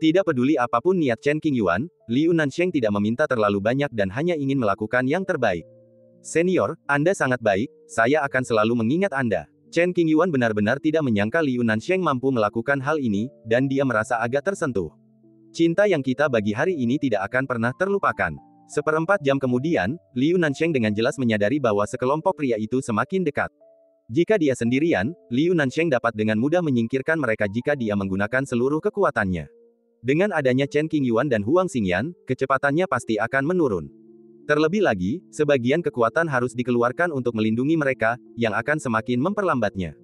Tidak peduli apapun niat Chen Qingyuan, Liu Nansheng tidak meminta terlalu banyak dan hanya ingin melakukan yang terbaik. Senior, Anda sangat baik, saya akan selalu mengingat Anda. Chen Qingyuan benar-benar tidak menyangka Liu Nansheng mampu melakukan hal ini, dan dia merasa agak tersentuh. Cinta yang kita bagi hari ini tidak akan pernah terlupakan. Seperempat jam kemudian, Liu Nansheng dengan jelas menyadari bahwa sekelompok pria itu semakin dekat. Jika dia sendirian, Liu Nansheng dapat dengan mudah menyingkirkan mereka jika dia menggunakan seluruh kekuatannya. Dengan adanya Chen Qingyuan dan Huang Xingyan, kecepatannya pasti akan menurun. Terlebih lagi, sebagian kekuatan harus dikeluarkan untuk melindungi mereka, yang akan semakin memperlambatnya.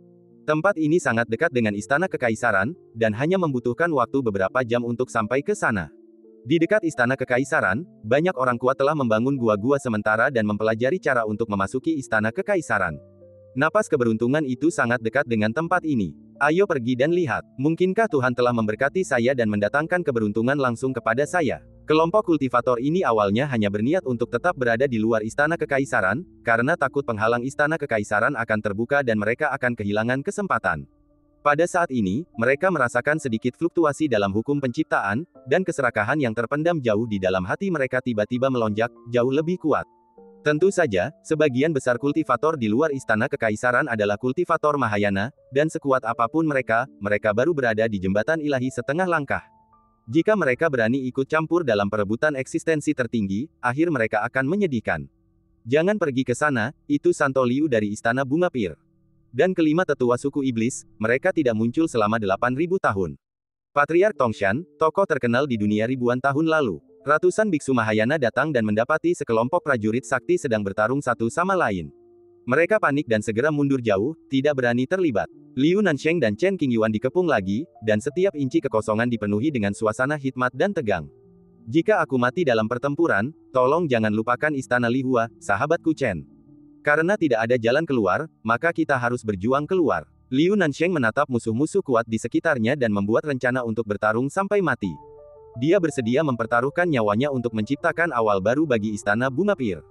Tempat ini sangat dekat dengan Istana Kekaisaran, dan hanya membutuhkan waktu beberapa jam untuk sampai ke sana. Di dekat Istana Kekaisaran, banyak orang kuat telah membangun gua-gua sementara dan mempelajari cara untuk memasuki Istana Kekaisaran. Napas keberuntungan itu sangat dekat dengan tempat ini. Ayo pergi dan lihat, mungkinkah Tuhan telah memberkati saya dan mendatangkan keberuntungan langsung kepada saya. Kelompok kultivator ini awalnya hanya berniat untuk tetap berada di luar Istana Kekaisaran, karena takut penghalang Istana Kekaisaran akan terbuka dan mereka akan kehilangan kesempatan. Pada saat ini, mereka merasakan sedikit fluktuasi dalam hukum penciptaan, dan keserakahan yang terpendam jauh di dalam hati mereka tiba-tiba melonjak, jauh lebih kuat. Tentu saja, sebagian besar kultivator di luar Istana Kekaisaran adalah kultivator Mahayana, dan sekuat apapun mereka baru berada di jembatan ilahi setengah langkah. Jika mereka berani ikut campur dalam perebutan eksistensi tertinggi, akhir mereka akan menyedihkan. Jangan pergi ke sana, itu Santo Liu dari Istana Bunga Pir. Dan kelima tetua suku iblis, mereka tidak muncul selama 8.000 tahun. Patriark Tongshan, tokoh terkenal di dunia ribuan tahun lalu. Ratusan biksu Mahayana datang dan mendapati sekelompok prajurit sakti sedang bertarung satu sama lain. Mereka panik dan segera mundur jauh, tidak berani terlibat. Liu Nansheng dan Chen Qingyuan dikepung lagi, dan setiap inci kekosongan dipenuhi dengan suasana hikmat dan tegang. Jika aku mati dalam pertempuran, tolong jangan lupakan Istana Lihua, sahabatku Chen. Karena tidak ada jalan keluar, maka kita harus berjuang keluar. Liu Nansheng menatap musuh-musuh kuat di sekitarnya dan membuat rencana untuk bertarung sampai mati. Dia bersedia mempertaruhkan nyawanya untuk menciptakan awal baru bagi Istana Bunga Pir.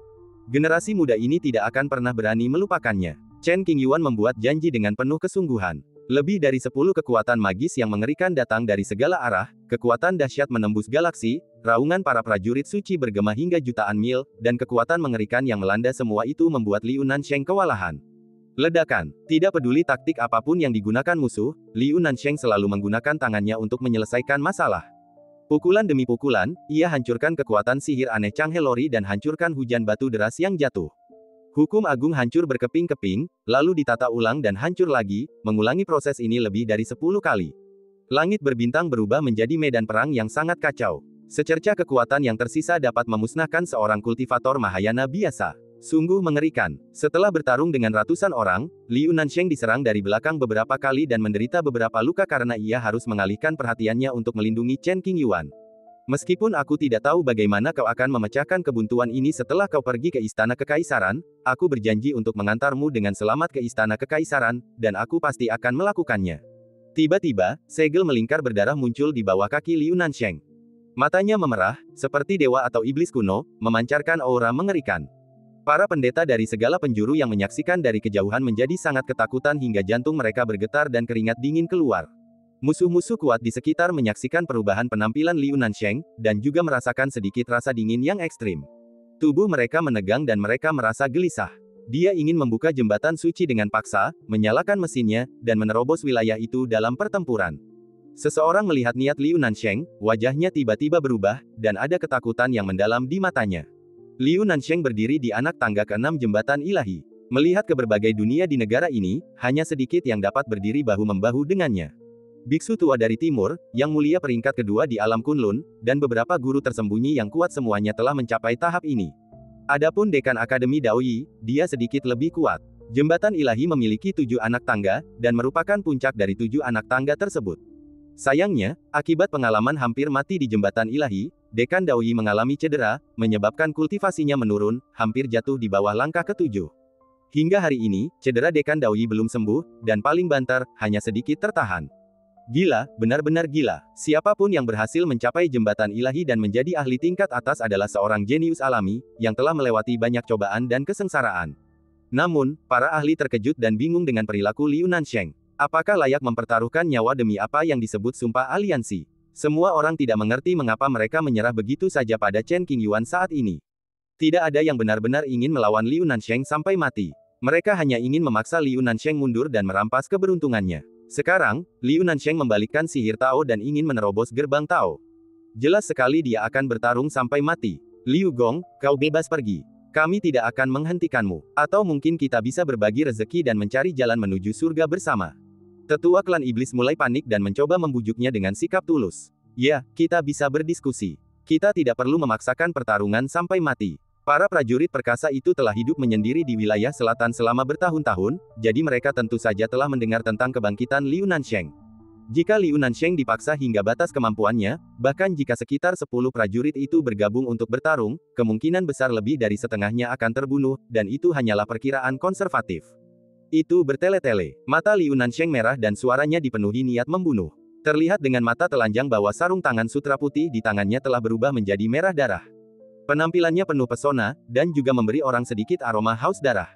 Generasi muda ini tidak akan pernah berani melupakannya. Chen Qingyuan membuat janji dengan penuh kesungguhan. Lebih dari 10 kekuatan magis yang mengerikan datang dari segala arah, kekuatan dahsyat menembus galaksi, raungan para prajurit suci bergema hingga jutaan mil, dan kekuatan mengerikan yang melanda semua itu membuat Liu Nansheng kewalahan. Ledakan. Tidak peduli taktik apapun yang digunakan musuh, Liu Nansheng selalu menggunakan tangannya untuk menyelesaikan masalah. Pukulan demi pukulan, ia hancurkan kekuatan sihir aneh Changhe Lori dan hancurkan hujan batu deras yang jatuh. Hukum agung hancur berkeping-keping, lalu ditata ulang dan hancur lagi, mengulangi proses ini lebih dari 10 kali. Langit berbintang berubah menjadi medan perang yang sangat kacau. Secercah kekuatan yang tersisa dapat memusnahkan seorang kultivator Mahayana biasa. Sungguh mengerikan. Setelah bertarung dengan ratusan orang, Liu Nansheng diserang dari belakang beberapa kali dan menderita beberapa luka karena ia harus mengalihkan perhatiannya untuk melindungi Chen Qingyuan. Meskipun aku tidak tahu bagaimana kau akan memecahkan kebuntuan ini setelah kau pergi ke Istana Kekaisaran, aku berjanji untuk mengantarmu dengan selamat ke Istana Kekaisaran, dan aku pasti akan melakukannya. Tiba-tiba, segel melingkar berdarah muncul di bawah kaki Liu Nansheng. Matanya memerah, seperti dewa atau iblis kuno, memancarkan aura mengerikan. Para pendeta dari segala penjuru yang menyaksikan dari kejauhan menjadi sangat ketakutan hingga jantung mereka bergetar dan keringat dingin keluar. Musuh-musuh kuat di sekitar menyaksikan perubahan penampilan Liu Nansheng, dan juga merasakan sedikit rasa dingin yang ekstrim. Tubuh mereka menegang dan mereka merasa gelisah. Dia ingin membuka jembatan suci dengan paksa, menyalakan mesinnya, dan menerobos wilayah itu dalam pertempuran. Seseorang melihat niat Liu Nansheng, wajahnya tiba-tiba berubah, dan ada ketakutan yang mendalam di matanya. Liu Nansheng berdiri di anak tangga ke-6 jembatan ilahi. Melihat ke berbagai dunia di negara ini, hanya sedikit yang dapat berdiri bahu-membahu dengannya. Biksu tua dari timur, yang mulia peringkat kedua di alam Kunlun, dan beberapa guru tersembunyi yang kuat semuanya telah mencapai tahap ini. Adapun dekan Akademi Daoyi, dia sedikit lebih kuat. Jembatan ilahi memiliki 7 anak tangga, dan merupakan puncak dari 7 anak tangga tersebut. Sayangnya, akibat pengalaman hampir mati di jembatan ilahi, Dekan Daoyi mengalami cedera, menyebabkan kultivasinya menurun, hampir jatuh di bawah langkah ke-7. Hingga hari ini, cedera Dekan Daoyi belum sembuh, dan paling banter, hanya sedikit tertahan. Gila, benar-benar gila. Siapapun yang berhasil mencapai jembatan ilahi dan menjadi ahli tingkat atas adalah seorang jenius alami, yang telah melewati banyak cobaan dan kesengsaraan. Namun, para ahli terkejut dan bingung dengan perilaku Liu Nansheng. Apakah layak mempertaruhkan nyawa demi apa yang disebut sumpah aliansi? Semua orang tidak mengerti mengapa mereka menyerah begitu saja pada Chen Qingyuan saat ini. Tidak ada yang benar-benar ingin melawan Liu Nansheng sampai mati. Mereka hanya ingin memaksa Liu Nansheng mundur dan merampas keberuntungannya. Sekarang, Liu Nansheng membalikkan sihir Tao dan ingin menerobos gerbang Tao. Jelas sekali dia akan bertarung sampai mati. Liu Gong, kau bebas pergi. Kami tidak akan menghentikanmu. Atau mungkin kita bisa berbagi rezeki dan mencari jalan menuju surga bersama. Tetua klan iblis mulai panik dan mencoba membujuknya dengan sikap tulus. Ya, kita bisa berdiskusi. Kita tidak perlu memaksakan pertarungan sampai mati. Para prajurit perkasa itu telah hidup menyendiri di wilayah selatan selama bertahun-tahun, jadi mereka tentu saja telah mendengar tentang kebangkitan Liu Nansheng. Jika Liu Nansheng dipaksa hingga batas kemampuannya, bahkan jika sekitar 10 prajurit itu bergabung untuk bertarung, kemungkinan besar lebih dari setengahnya akan terbunuh, dan itu hanyalah perkiraan konservatif. Itu bertele-tele. Mata Liu Nansheng merah dan suaranya dipenuhi niat membunuh. Terlihat dengan mata telanjang bahwa sarung tangan sutra putih di tangannya telah berubah menjadi merah darah. Penampilannya penuh pesona, dan juga memberi orang sedikit aroma haus darah.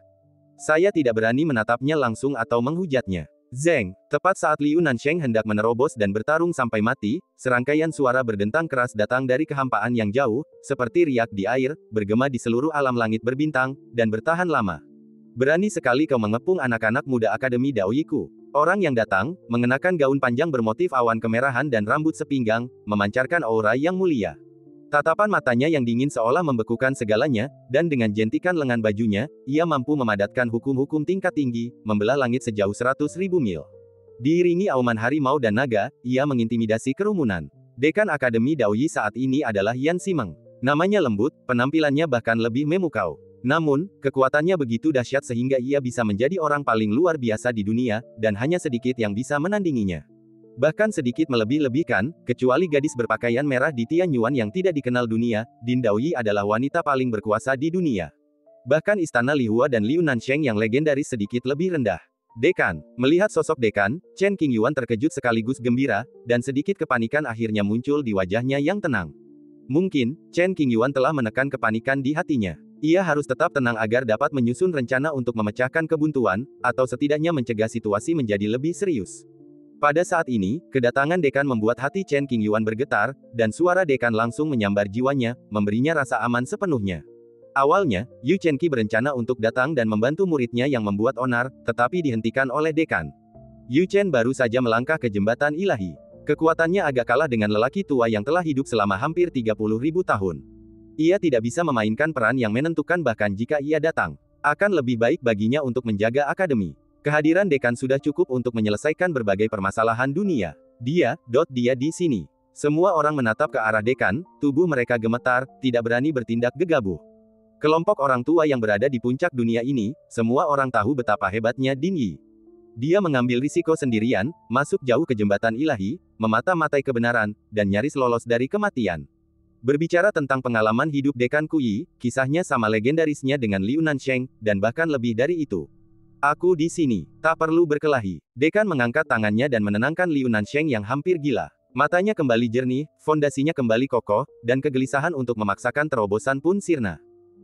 Saya tidak berani menatapnya langsung atau menghujatnya. Zeng, tepat saat Liu Nansheng hendak menerobos dan bertarung sampai mati, serangkaian suara berdentang keras datang dari kehampaan yang jauh, seperti riak di air, bergema di seluruh alam langit berbintang, dan bertahan lama. Berani sekali kau mengepung anak-anak muda Akademi Daoyiku. Orang yang datang, mengenakan gaun panjang bermotif awan kemerahan dan rambut sepinggang, memancarkan aura yang mulia. Tatapan matanya yang dingin seolah membekukan segalanya, dan dengan jentikan lengan bajunya, ia mampu memadatkan hukum-hukum tingkat tinggi, membelah langit sejauh 100.000 mil. Diiringi auman harimau dan naga, ia mengintimidasi kerumunan. Dekan Akademi Daoyi saat ini adalah Yan Simeng. Namanya lembut, penampilannya bahkan lebih memukau. Namun, kekuatannya begitu dahsyat sehingga ia bisa menjadi orang paling luar biasa di dunia, dan hanya sedikit yang bisa menandinginya. Bahkan sedikit melebih-lebihkan, kecuali gadis berpakaian merah di Tianyuan yang tidak dikenal dunia, Din Daoyi adalah wanita paling berkuasa di dunia. Bahkan istana Lihua dan Liu Nansheng yang legendaris sedikit lebih rendah. Dekan, melihat sosok dekan, Chen Qingyuan terkejut sekaligus gembira, dan sedikit kepanikan akhirnya muncul di wajahnya yang tenang. Mungkin, Chen Qingyuan telah menekan kepanikan di hatinya. Ia harus tetap tenang agar dapat menyusun rencana untuk memecahkan kebuntuan, atau setidaknya mencegah situasi menjadi lebih serius. Pada saat ini, kedatangan dekan membuat hati Chen Qingyuan bergetar, dan suara dekan langsung menyambar jiwanya, memberinya rasa aman sepenuhnya. Awalnya, Yu Chenqi berencana untuk datang dan membantu muridnya yang membuat onar, tetapi dihentikan oleh dekan. Yu Chen baru saja melangkah ke jembatan ilahi. Kekuatannya agak kalah dengan lelaki tua yang telah hidup selama hampir 30.000 tahun. Ia tidak bisa memainkan peran yang menentukan bahkan jika ia datang. Akan lebih baik baginya untuk menjaga akademi. Kehadiran dekan sudah cukup untuk menyelesaikan berbagai permasalahan dunia. Dia di sini. Semua orang menatap ke arah dekan, tubuh mereka gemetar, tidak berani bertindak gegabah. Kelompok orang tua yang berada di puncak dunia ini, semua orang tahu betapa hebatnya Din Yi. Dia mengambil risiko sendirian, masuk jauh ke jembatan ilahi, memata-matai kebenaran, dan nyaris lolos dari kematian. Berbicara tentang pengalaman hidup Dekan Kuyi, kisahnya sama legendarisnya dengan Liu Nansheng, dan bahkan lebih dari itu. Aku di sini, tak perlu berkelahi. Dekan mengangkat tangannya dan menenangkan Liu Nansheng yang hampir gila. Matanya kembali jernih, fondasinya kembali kokoh, dan kegelisahan untuk memaksakan terobosan pun sirna.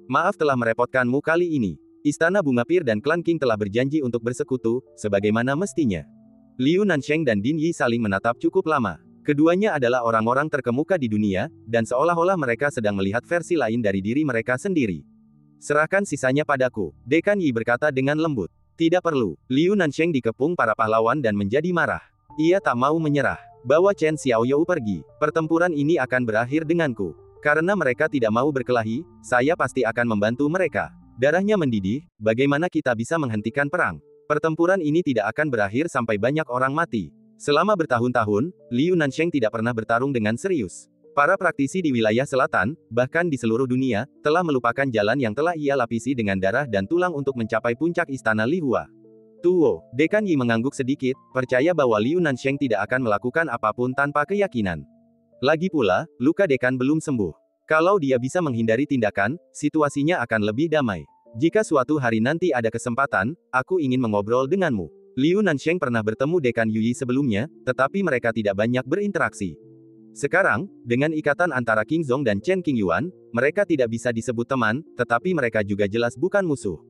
Maaf telah merepotkanmu kali ini. Istana Bunga Pir dan klan King telah berjanji untuk bersekutu, sebagaimana mestinya. Liu Nansheng dan Din Yi saling menatap cukup lama. Keduanya adalah orang-orang terkemuka di dunia, dan seolah-olah mereka sedang melihat versi lain dari diri mereka sendiri. Serahkan sisanya padaku, Dekan Yi berkata dengan lembut. Tidak perlu. Liu Nansheng dikepung para pahlawan dan menjadi marah. Ia tak mau menyerah. Bawa Chen Xiaoyou pergi. Pertempuran ini akan berakhir denganku. Karena mereka tidak mau berkelahi, saya pasti akan membantu mereka. Darahnya mendidih, bagaimana kita bisa menghentikan perang? Pertempuran ini tidak akan berakhir sampai banyak orang mati. Selama bertahun-tahun, Liu Nansheng tidak pernah bertarung dengan serius. Para praktisi di wilayah selatan, bahkan di seluruh dunia, telah melupakan jalan yang telah ia lapisi dengan darah dan tulang untuk mencapai puncak istana Lihua. Tuo, Dekan Yi mengangguk sedikit, percaya bahwa Liu Nansheng tidak akan melakukan apapun tanpa keyakinan. Lagi pula, luka Dekan belum sembuh. Kalau dia bisa menghindari tindakan, situasinya akan lebih damai. Jika suatu hari nanti ada kesempatan, aku ingin mengobrol denganmu. Liu Nansheng pernah bertemu Dekan Yuyi sebelumnya, tetapi mereka tidak banyak berinteraksi. Sekarang, dengan ikatan antara King Zong dan Chen Qingyuan, mereka tidak bisa disebut teman, tetapi mereka juga jelas bukan musuh.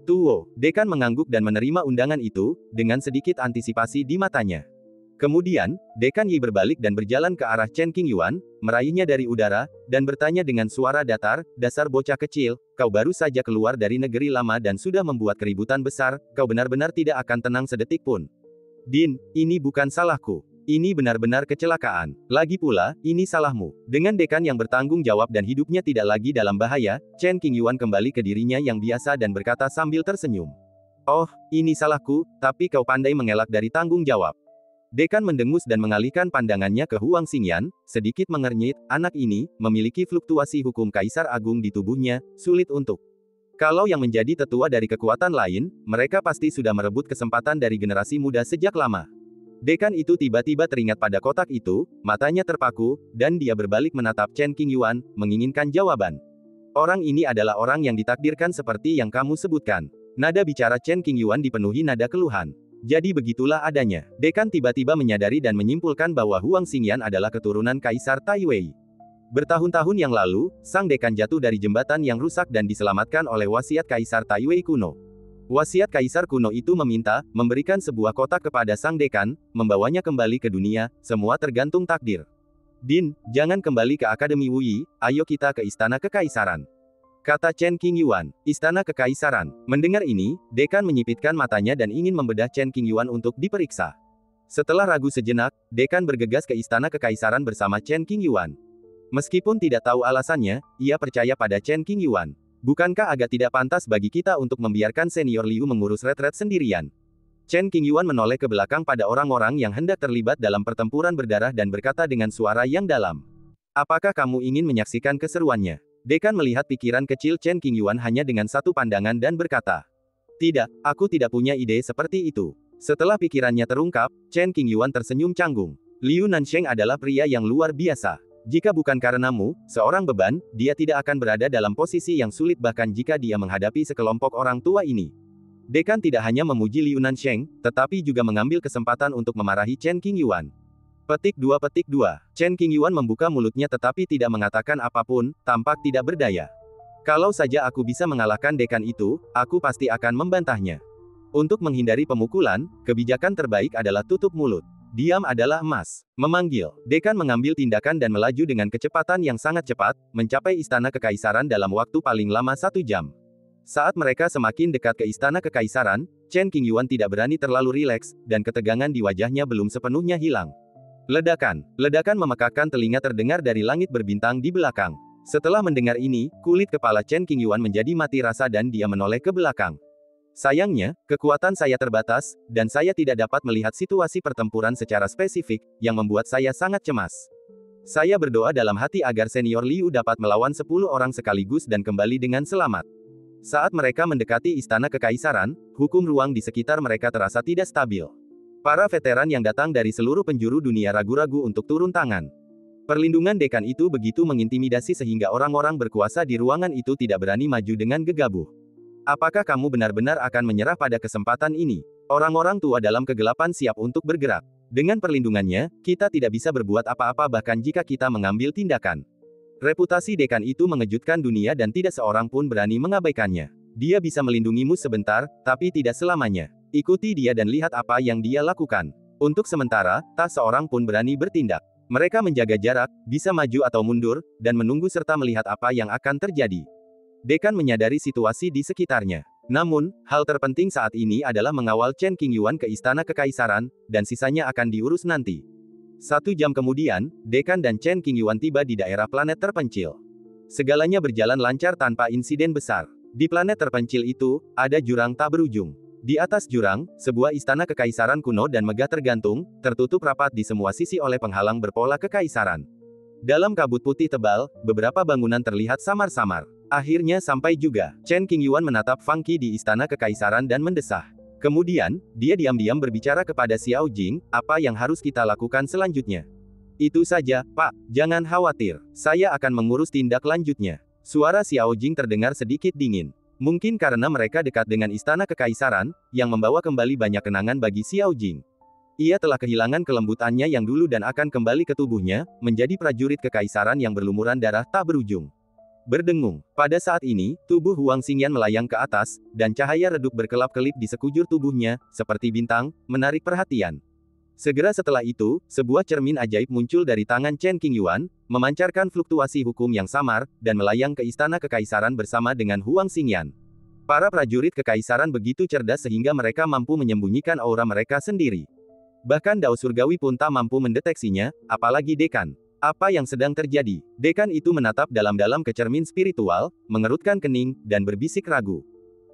Tuo, Dekan mengangguk dan menerima undangan itu, dengan sedikit antisipasi di matanya. Kemudian, Dekan Yi berbalik dan berjalan ke arah Chen Qingyuan, meraihnya dari udara, dan bertanya dengan suara datar, "Dasar bocah kecil, kau baru saja keluar dari negeri lama dan sudah membuat keributan besar, kau benar-benar tidak akan tenang sedetik pun." "Din, ini bukan salahku. Ini benar-benar kecelakaan. Lagi pula, ini salahmu." Dengan Dekan yang bertanggung jawab dan hidupnya tidak lagi dalam bahaya, Chen Qingyuan kembali ke dirinya yang biasa dan berkata sambil tersenyum. "Oh, ini salahku, tapi kau pandai mengelak dari tanggung jawab." Dekan mendengus dan mengalihkan pandangannya ke Huang Xingyan, sedikit mengernyit, anak ini, memiliki fluktuasi hukum Kaisar Agung di tubuhnya, sulit untuk. Kalau yang menjadi tetua dari kekuatan lain, mereka pasti sudah merebut kesempatan dari generasi muda sejak lama. Dekan itu tiba-tiba teringat pada kotak itu, matanya terpaku, dan dia berbalik menatap Chen Qingyuan, menginginkan jawaban. Orang ini adalah orang yang ditakdirkan seperti yang kamu sebutkan. Nada bicara Chen Qingyuan dipenuhi nada keluhan. Jadi begitulah adanya. Dekan tiba-tiba menyadari dan menyimpulkan bahwa Huang Xingyan adalah keturunan Kaisar Taiwei. Bertahun-tahun yang lalu, sang dekan jatuh dari jembatan yang rusak dan diselamatkan oleh wasiat Kaisar Taiwei kuno. Wasiat Kaisar kuno itu memberikan sebuah kotak kepada sang dekan, membawanya kembali ke dunia, semua tergantung takdir. "Din, jangan kembali ke Akademi Wuyi, ayo kita ke Istana Kekaisaran," kata Chen Qingyuan. Istana Kekaisaran. Mendengar ini, Dekan menyipitkan matanya dan ingin membedah Chen Qingyuan untuk diperiksa. Setelah ragu sejenak, Dekan bergegas ke Istana Kekaisaran bersama Chen Qingyuan. Meskipun tidak tahu alasannya, ia percaya pada Chen Qingyuan. Bukankah agak tidak pantas bagi kita untuk membiarkan senior Liu mengurus retret sendirian? Chen Qingyuan menoleh ke belakang pada orang-orang yang hendak terlibat dalam pertempuran berdarah dan berkata dengan suara yang dalam. "Apakah kamu ingin menyaksikan keseruannya?" Dekan melihat pikiran kecil Chen Qingyuan hanya dengan satu pandangan dan berkata, "Tidak, aku tidak punya ide seperti itu." Setelah pikirannya terungkap, Chen Qingyuan tersenyum canggung. "Liu Nansheng adalah pria yang luar biasa. Jika bukan karenamu, seorang beban, dia tidak akan berada dalam posisi yang sulit bahkan jika dia menghadapi sekelompok orang tua ini." Dekan tidak hanya memuji Liu Nansheng, tetapi juga mengambil kesempatan untuk memarahi Chen Qingyuan. Petik 2. Chen Qingyuan membuka mulutnya tetapi tidak mengatakan apapun, tampak tidak berdaya. "Kalau saja aku bisa mengalahkan dekan itu, aku pasti akan membantahnya." Untuk menghindari pemukulan, kebijakan terbaik adalah tutup mulut. Diam adalah emas. Memanggil. Dekan mengambil tindakan dan melaju dengan kecepatan yang sangat cepat, mencapai Istana Kekaisaran dalam waktu paling lama 1 jam. Saat mereka semakin dekat ke Istana Kekaisaran, Chen Qingyuan tidak berani terlalu rileks, dan ketegangan di wajahnya belum sepenuhnya hilang. Ledakan. Ledakan memekakkan telinga terdengar dari langit berbintang di belakang. Setelah mendengar ini, kulit kepala Chen Qingyuan menjadi mati rasa dan dia menoleh ke belakang. "Sayangnya, kekuatan saya terbatas, dan saya tidak dapat melihat situasi pertempuran secara spesifik, yang membuat saya sangat cemas. Saya berdoa dalam hati agar senior Liu dapat melawan 10 orang sekaligus dan kembali dengan selamat." Saat mereka mendekati Istana Kekaisaran, hukum ruang di sekitar mereka terasa tidak stabil. Para veteran yang datang dari seluruh penjuru dunia ragu-ragu untuk turun tangan. Perlindungan dekan itu begitu mengintimidasi sehingga orang-orang berkuasa di ruangan itu tidak berani maju dengan gegabah. "Apakah kamu benar-benar akan menyerah pada kesempatan ini?" Orang-orang tua dalam kegelapan siap untuk bergerak. Dengan perlindungannya, kita tidak bisa berbuat apa-apa bahkan jika kita mengambil tindakan. Reputasi dekan itu mengejutkan dunia dan tidak seorang pun berani mengabaikannya. Dia bisa melindungimu sebentar, tapi tidak selamanya. Ikuti dia dan lihat apa yang dia lakukan. Untuk sementara, tak seorang pun berani bertindak. Mereka menjaga jarak, bisa maju atau mundur, dan menunggu serta melihat apa yang akan terjadi. Dekan menyadari situasi di sekitarnya. Namun, hal terpenting saat ini adalah mengawal Chen Qingyuan ke Istana Kekaisaran, dan sisanya akan diurus nanti. 1 jam kemudian, Dekan dan Chen Qingyuan tiba di daerah planet terpencil. Segalanya berjalan lancar tanpa insiden besar. Di planet terpencil itu, ada jurang tak berujung. Di atas jurang, sebuah istana kekaisaran kuno dan megah tergantung, tertutup rapat di semua sisi oleh penghalang berpola kekaisaran. Dalam kabut putih tebal, beberapa bangunan terlihat samar-samar. Akhirnya sampai juga. Chen Qingyuan menatap Fang Qi di istana kekaisaran dan mendesah. Kemudian, dia diam-diam berbicara kepada Xiao Jing, "Apa yang harus kita lakukan selanjutnya?" "Itu saja, Pak. Jangan khawatir. Saya akan mengurus tindak lanjutnya." Suara Xiao Jing terdengar sedikit dingin. Mungkin karena mereka dekat dengan istana kekaisaran, yang membawa kembali banyak kenangan bagi Xiao Jing. Ia telah kehilangan kelembutannya yang dulu dan akan kembali ke tubuhnya, menjadi prajurit kekaisaran yang berlumuran darah tak berujung. Berdengung. Pada saat ini, tubuh Huang Xingyan melayang ke atas, dan cahaya redup berkelap-kelip di sekujur tubuhnya, seperti bintang, menarik perhatian. Segera setelah itu, sebuah cermin ajaib muncul dari tangan Chen Qingyuan, memancarkan fluktuasi hukum yang samar, dan melayang ke istana kekaisaran bersama dengan Huang Xingyan. Para prajurit kekaisaran begitu cerdas sehingga mereka mampu menyembunyikan aura mereka sendiri. Bahkan Dao Surgawi pun tak mampu mendeteksinya, apalagi dekan. Apa yang sedang terjadi? Dekan itu menatap dalam-dalam ke cermin spiritual, mengerutkan kening, dan berbisik ragu.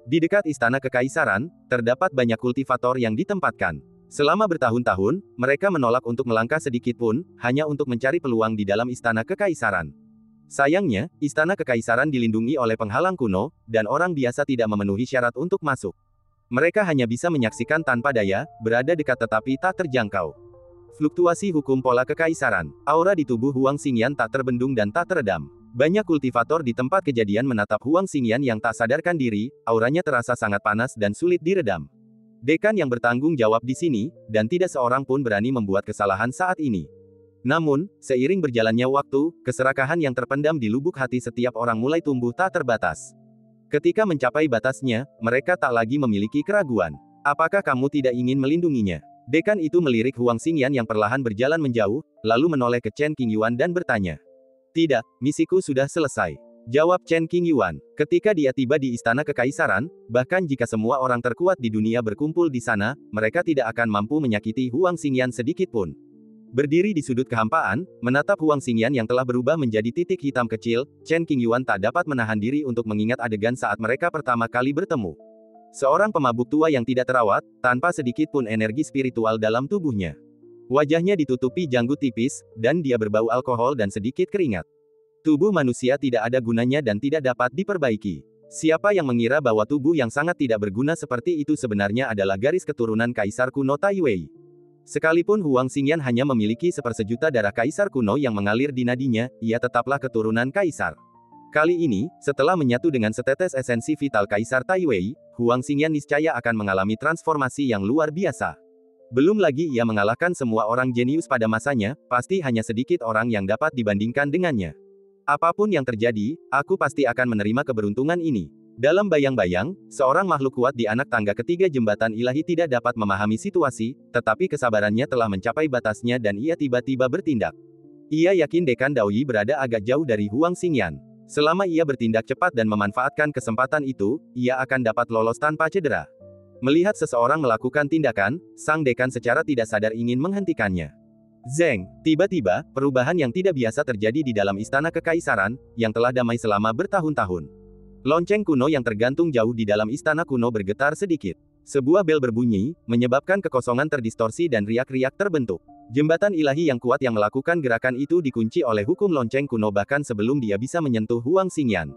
Di dekat istana kekaisaran, terdapat banyak kultivator yang ditempatkan. Selama bertahun-tahun, mereka menolak untuk melangkah sedikit pun, hanya untuk mencari peluang di dalam istana kekaisaran. Sayangnya, istana kekaisaran dilindungi oleh penghalang kuno, dan orang biasa tidak memenuhi syarat untuk masuk. Mereka hanya bisa menyaksikan tanpa daya, berada dekat tetapi tak terjangkau. Fluktuasi hukum pola kekaisaran. Aura di tubuh Huang Xingyan tak terbendung dan tak teredam. Banyak kultivator di tempat kejadian menatap Huang Xingyan yang tak sadarkan diri, auranya terasa sangat panas dan sulit diredam. Dekan yang bertanggung jawab di sini, dan tidak seorang pun berani membuat kesalahan saat ini. Namun, seiring berjalannya waktu, keserakahan yang terpendam di lubuk hati setiap orang mulai tumbuh tak terbatas. Ketika mencapai batasnya, mereka tak lagi memiliki keraguan. Apakah kamu tidak ingin melindunginya? Dekan itu melirik Huang Xingyan yang perlahan berjalan menjauh, lalu menoleh ke Chen Qingyuan dan bertanya. Tidak, misiku sudah selesai. Jawab Chen Qingyuan. Ketika dia tiba di istana kekaisaran, bahkan jika semua orang terkuat di dunia berkumpul di sana, mereka tidak akan mampu menyakiti Huang Xingyan sedikitpun. Berdiri di sudut kehampaan, menatap Huang Xingyan yang telah berubah menjadi titik hitam kecil, Chen Qingyuan tak dapat menahan diri untuk mengingat adegan saat mereka pertama kali bertemu. Seorang pemabuk tua yang tidak terawat, tanpa sedikit pun energi spiritual dalam tubuhnya. Wajahnya ditutupi janggut tipis, dan dia berbau alkohol dan sedikit keringat. Tubuh manusia tidak ada gunanya dan tidak dapat diperbaiki. Siapa yang mengira bahwa tubuh yang sangat tidak berguna seperti itu sebenarnya adalah garis keturunan Kaisar kuno Tai Wei. Sekalipun Huang Xingyan hanya memiliki sepersejuta darah Kaisar kuno yang mengalir di nadinya, ia tetaplah keturunan Kaisar. Kali ini, setelah menyatu dengan setetes esensi vital Kaisar Tai Wei, Huang Xingyan niscaya akan mengalami transformasi yang luar biasa. Belum lagi ia mengalahkan semua orang jenius pada masanya, pasti hanya sedikit orang yang dapat dibandingkan dengannya. Apapun yang terjadi, aku pasti akan menerima keberuntungan ini. Dalam bayang-bayang, seorang makhluk kuat di anak tangga ketiga jembatan ilahi tidak dapat memahami situasi, tetapi kesabarannya telah mencapai batasnya dan ia tiba-tiba bertindak. Ia yakin Dekan Daoyi berada agak jauh dari Huang Xingyan. Selama ia bertindak cepat dan memanfaatkan kesempatan itu, ia akan dapat lolos tanpa cedera. Melihat seseorang melakukan tindakan, sang dekan secara tidak sadar ingin menghentikannya. Zeng, tiba-tiba, perubahan yang tidak biasa terjadi di dalam istana kekaisaran, yang telah damai selama bertahun-tahun. Lonceng kuno yang tergantung jauh di dalam istana kuno bergetar sedikit. Sebuah bel berbunyi, menyebabkan kekosongan terdistorsi dan riak-riak terbentuk. Jembatan ilahi yang kuat yang melakukan gerakan itu dikunci oleh hukum lonceng kuno bahkan sebelum dia bisa menyentuh Huang Xingyan.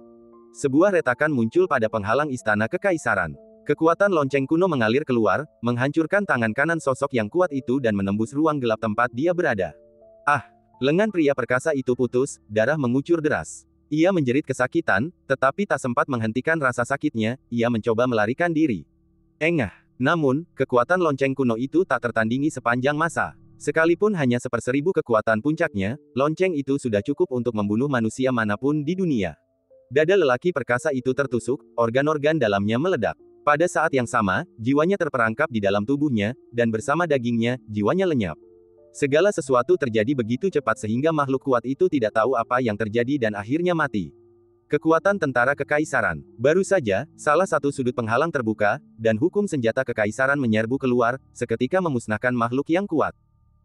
Sebuah retakan muncul pada penghalang istana kekaisaran. Kekuatan lonceng kuno mengalir keluar, menghancurkan tangan kanan sosok yang kuat itu dan menembus ruang gelap tempat dia berada. Ah! Lengan pria perkasa itu putus, darah mengucur deras. Ia menjerit kesakitan, tetapi tak sempat menghentikan rasa sakitnya, ia mencoba melarikan diri. Engah! Namun, kekuatan lonceng kuno itu tak tertandingi sepanjang masa. Sekalipun hanya seperseribu kekuatan puncaknya, lonceng itu sudah cukup untuk membunuh manusia manapun di dunia. Dada lelaki perkasa itu tertusuk, organ-organ dalamnya meledak. Pada saat yang sama, jiwanya terperangkap di dalam tubuhnya, dan bersama dagingnya, jiwanya lenyap. Segala sesuatu terjadi begitu cepat sehingga makhluk kuat itu tidak tahu apa yang terjadi dan akhirnya mati. Kekuatan tentara kekaisaran. Baru saja, salah satu sudut penghalang terbuka, dan hukum senjata kekaisaran menyerbu keluar, seketika memusnahkan makhluk yang kuat.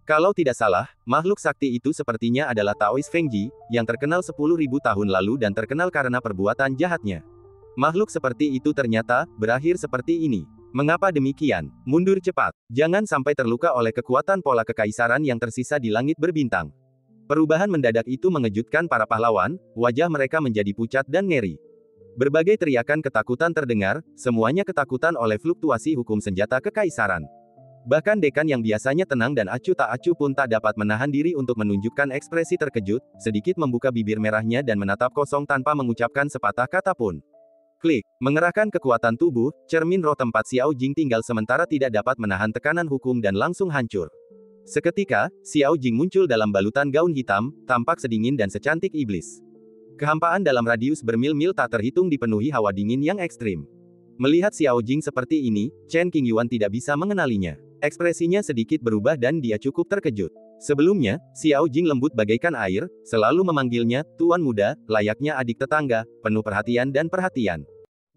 Kalau tidak salah, makhluk sakti itu sepertinya adalah Taois Fengji, yang terkenal 10.000 tahun lalu dan terkenal karena perbuatan jahatnya. Makhluk seperti itu ternyata berakhir seperti ini. Mengapa demikian? Mundur cepat. Jangan sampai terluka oleh kekuatan pola kekaisaran yang tersisa di langit berbintang. Perubahan mendadak itu mengejutkan para pahlawan, wajah mereka menjadi pucat dan ngeri. Berbagai teriakan ketakutan terdengar, semuanya ketakutan oleh fluktuasi hukum senjata kekaisaran. Bahkan dekan yang biasanya tenang dan acuh tak acuh pun tak dapat menahan diri untuk menunjukkan ekspresi terkejut, sedikit membuka bibir merahnya dan menatap kosong tanpa mengucapkan sepatah kata pun. Klik. Mengerahkan kekuatan tubuh, cermin roh tempat Xiao Jing tinggal sementara tidak dapat menahan tekanan hukum dan langsung hancur. Seketika, Xiao Jing muncul dalam balutan gaun hitam, tampak sedingin dan secantik iblis. Kehampaan dalam radius bermil-mil tak terhitung dipenuhi hawa dingin yang ekstrim. Melihat Xiao Jing seperti ini, Chen Qingyuan tidak bisa mengenalinya. Ekspresinya sedikit berubah dan dia cukup terkejut. Sebelumnya, Xiao Jing lembut bagaikan air, selalu memanggilnya, Tuan Muda, layaknya adik tetangga, penuh perhatian dan perhatian.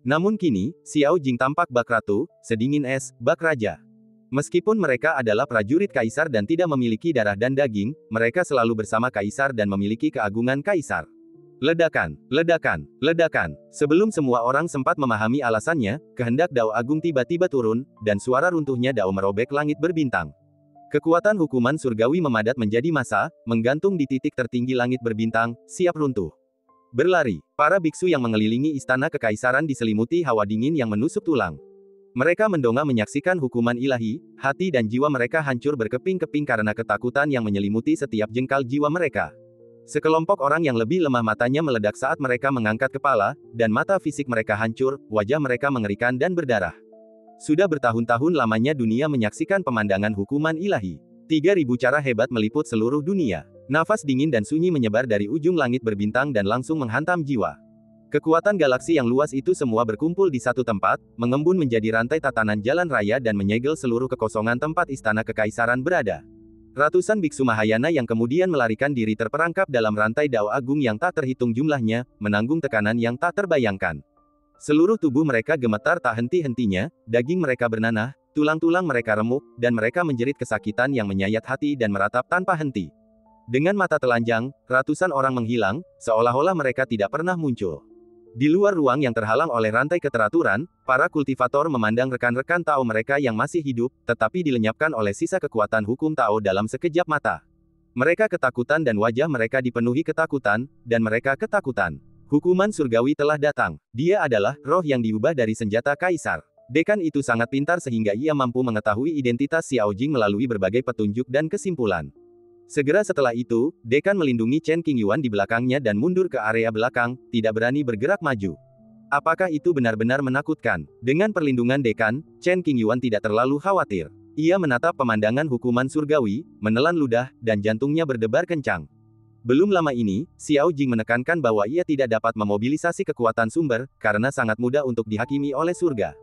Namun kini, Xiao Jing tampak bak ratu, sedingin es, bak raja. Meskipun mereka adalah prajurit kaisar dan tidak memiliki darah dan daging, mereka selalu bersama kaisar dan memiliki keagungan kaisar. Ledakan, ledakan, ledakan. Sebelum semua orang sempat memahami alasannya, kehendak Dao Agung tiba-tiba turun, dan suara runtuhnya Dao merobek langit berbintang. Kekuatan hukuman surgawi memadat menjadi massa, menggantung di titik tertinggi langit berbintang, siap runtuh. Berlari, para biksu yang mengelilingi istana kekaisaran diselimuti hawa dingin yang menusuk tulang. Mereka mendongak menyaksikan hukuman ilahi, hati dan jiwa mereka hancur berkeping-keping karena ketakutan yang menyelimuti setiap jengkal jiwa mereka. Sekelompok orang yang lebih lemah matanya meledak saat mereka mengangkat kepala, dan mata fisik mereka hancur, wajah mereka mengerikan dan berdarah. Sudah bertahun-tahun lamanya dunia menyaksikan pemandangan hukuman ilahi. 3.000 cara hebat meliput seluruh dunia. Nafas dingin dan sunyi menyebar dari ujung langit berbintang dan langsung menghantam jiwa. Kekuatan galaksi yang luas itu semua berkumpul di satu tempat, mengembun menjadi rantai tatanan jalan raya dan menyegel seluruh kekosongan tempat istana kekaisaran berada. Ratusan biksu Mahayana yang kemudian melarikan diri terperangkap dalam rantai Dao Agung yang tak terhitung jumlahnya, menanggung tekanan yang tak terbayangkan. Seluruh tubuh mereka gemetar tak henti-hentinya, daging mereka bernanah, tulang-tulang mereka remuk, dan mereka menjerit kesakitan yang menyayat hati dan meratap tanpa henti. Dengan mata telanjang, ratusan orang menghilang, seolah-olah mereka tidak pernah muncul. Di luar ruang yang terhalang oleh rantai keteraturan, para kultivator memandang rekan-rekan Tao mereka yang masih hidup, tetapi dilenyapkan oleh sisa kekuatan hukum Tao dalam sekejap mata. Mereka ketakutan dan wajah mereka dipenuhi ketakutan, dan mereka ketakutan. Hukuman surgawi telah datang. Dia adalah roh yang diubah dari senjata kaisar. Dekan itu sangat pintar sehingga ia mampu mengetahui identitas Xiao Jing melalui berbagai petunjuk dan kesimpulan. Segera setelah itu, Dekan melindungi Chen Qingyuan di belakangnya dan mundur ke area belakang, tidak berani bergerak maju. Apakah itu benar-benar menakutkan? Dengan perlindungan Dekan, Chen Qingyuan tidak terlalu khawatir. Ia menatap pemandangan hukuman surgawi, menelan ludah, dan jantungnya berdebar kencang. Belum lama ini, Xiao Jing menekankan bahwa ia tidak dapat memobilisasi kekuatan sumber, karena sangat mudah untuk dihakimi oleh surga.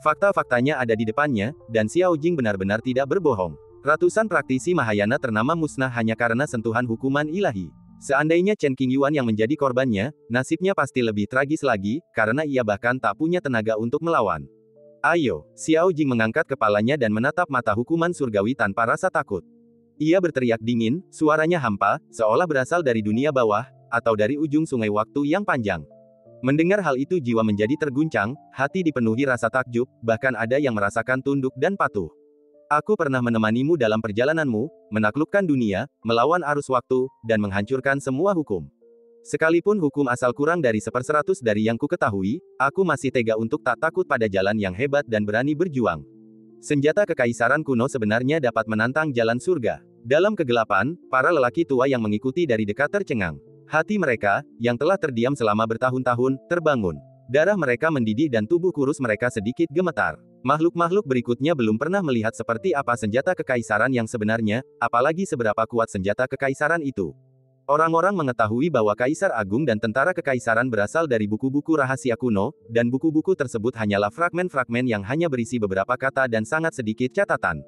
Fakta-faktanya ada di depannya, dan Xiao Jing benar-benar tidak berbohong. Ratusan praktisi Mahayana ternama musnah hanya karena sentuhan hukuman ilahi. Seandainya Chen Qingyuan yang menjadi korbannya, nasibnya pasti lebih tragis lagi, karena ia bahkan tak punya tenaga untuk melawan. Ayo, Xiao Jing mengangkat kepalanya dan menatap mata hukuman surgawi tanpa rasa takut. Ia berteriak dingin, suaranya hampa, seolah berasal dari dunia bawah, atau dari ujung sungai waktu yang panjang. Mendengar hal itu jiwa menjadi terguncang, hati dipenuhi rasa takjub, bahkan ada yang merasakan tunduk dan patuh. Aku pernah menemanimu dalam perjalananmu, menaklukkan dunia, melawan arus waktu, dan menghancurkan semua hukum. Sekalipun hukum asal kurang dari 1/100 dari yang ku ketahui, aku masih tega untuk tak takut pada jalan yang hebat dan berani berjuang. Senjata kekaisaran kuno sebenarnya dapat menantang jalan surga. Dalam kegelapan, para lelaki tua yang mengikuti dari dekat tercengang. Hati mereka, yang telah terdiam selama bertahun-tahun, terbangun. Darah mereka mendidih dan tubuh kurus mereka sedikit gemetar. Makhluk-makhluk berikutnya belum pernah melihat seperti apa senjata kekaisaran yang sebenarnya, apalagi seberapa kuat senjata kekaisaran itu. Orang-orang mengetahui bahwa Kaisar Agung dan tentara kekaisaran berasal dari buku-buku rahasia kuno, dan buku-buku tersebut hanyalah fragmen-fragmen yang hanya berisi beberapa kata dan sangat sedikit catatan.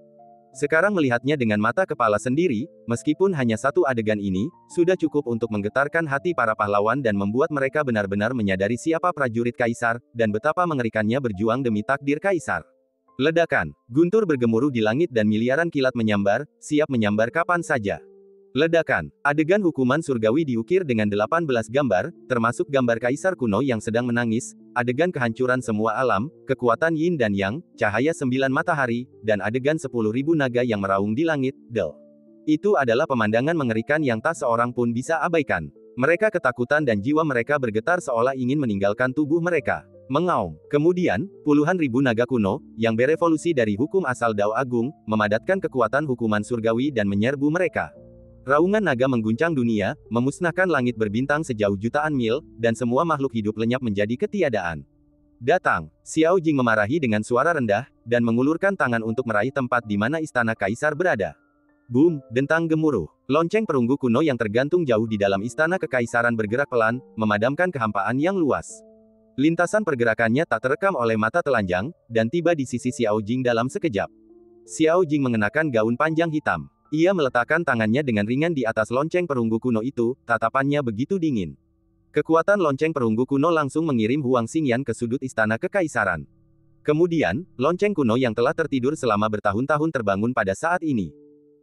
Sekarang melihatnya dengan mata kepala sendiri, meskipun hanya satu adegan ini, sudah cukup untuk menggetarkan hati para pahlawan dan membuat mereka benar-benar menyadari siapa prajurit kaisar, dan betapa mengerikannya berjuang demi takdir kaisar. Ledakan, guntur bergemuruh di langit dan miliaran kilat menyambar, siap menyambar kapan saja. Ledakan, adegan hukuman surgawi diukir dengan 18 gambar, termasuk gambar kaisar kuno yang sedang menangis, adegan kehancuran semua alam, kekuatan yin dan yang, cahaya 9 matahari, dan adegan 10.000 naga yang meraung di langit, Del. Itu adalah pemandangan mengerikan yang tak seorang pun bisa abaikan. Mereka ketakutan dan jiwa mereka bergetar seolah ingin meninggalkan tubuh mereka. Mengaum. Kemudian, puluhan ribu naga kuno, yang berevolusi dari hukum asal Dao Agung, memadatkan kekuatan hukuman surgawi dan menyerbu mereka. Raungan naga mengguncang dunia, memusnahkan langit berbintang sejauh jutaan mil, dan semua makhluk hidup lenyap menjadi ketiadaan. Datang, Xiao Jing memarahi dengan suara rendah, dan mengulurkan tangan untuk meraih tempat di mana istana kaisar berada. Boom, dentang gemuruh. Lonceng perunggu kuno yang tergantung jauh di dalam istana kekaisaran bergerak pelan, memadamkan kehampaan yang luas. Lintasan pergerakannya tak terekam oleh mata telanjang, dan tiba di sisi Xiao Jing dalam sekejap. Xiao Jing mengenakan gaun panjang hitam. Ia meletakkan tangannya dengan ringan di atas lonceng perunggu kuno itu, tatapannya begitu dingin. Kekuatan lonceng perunggu kuno langsung mengirim Huang Xingyan ke sudut istana kekaisaran. Kemudian, lonceng kuno yang telah tertidur selama bertahun-tahun terbangun pada saat ini.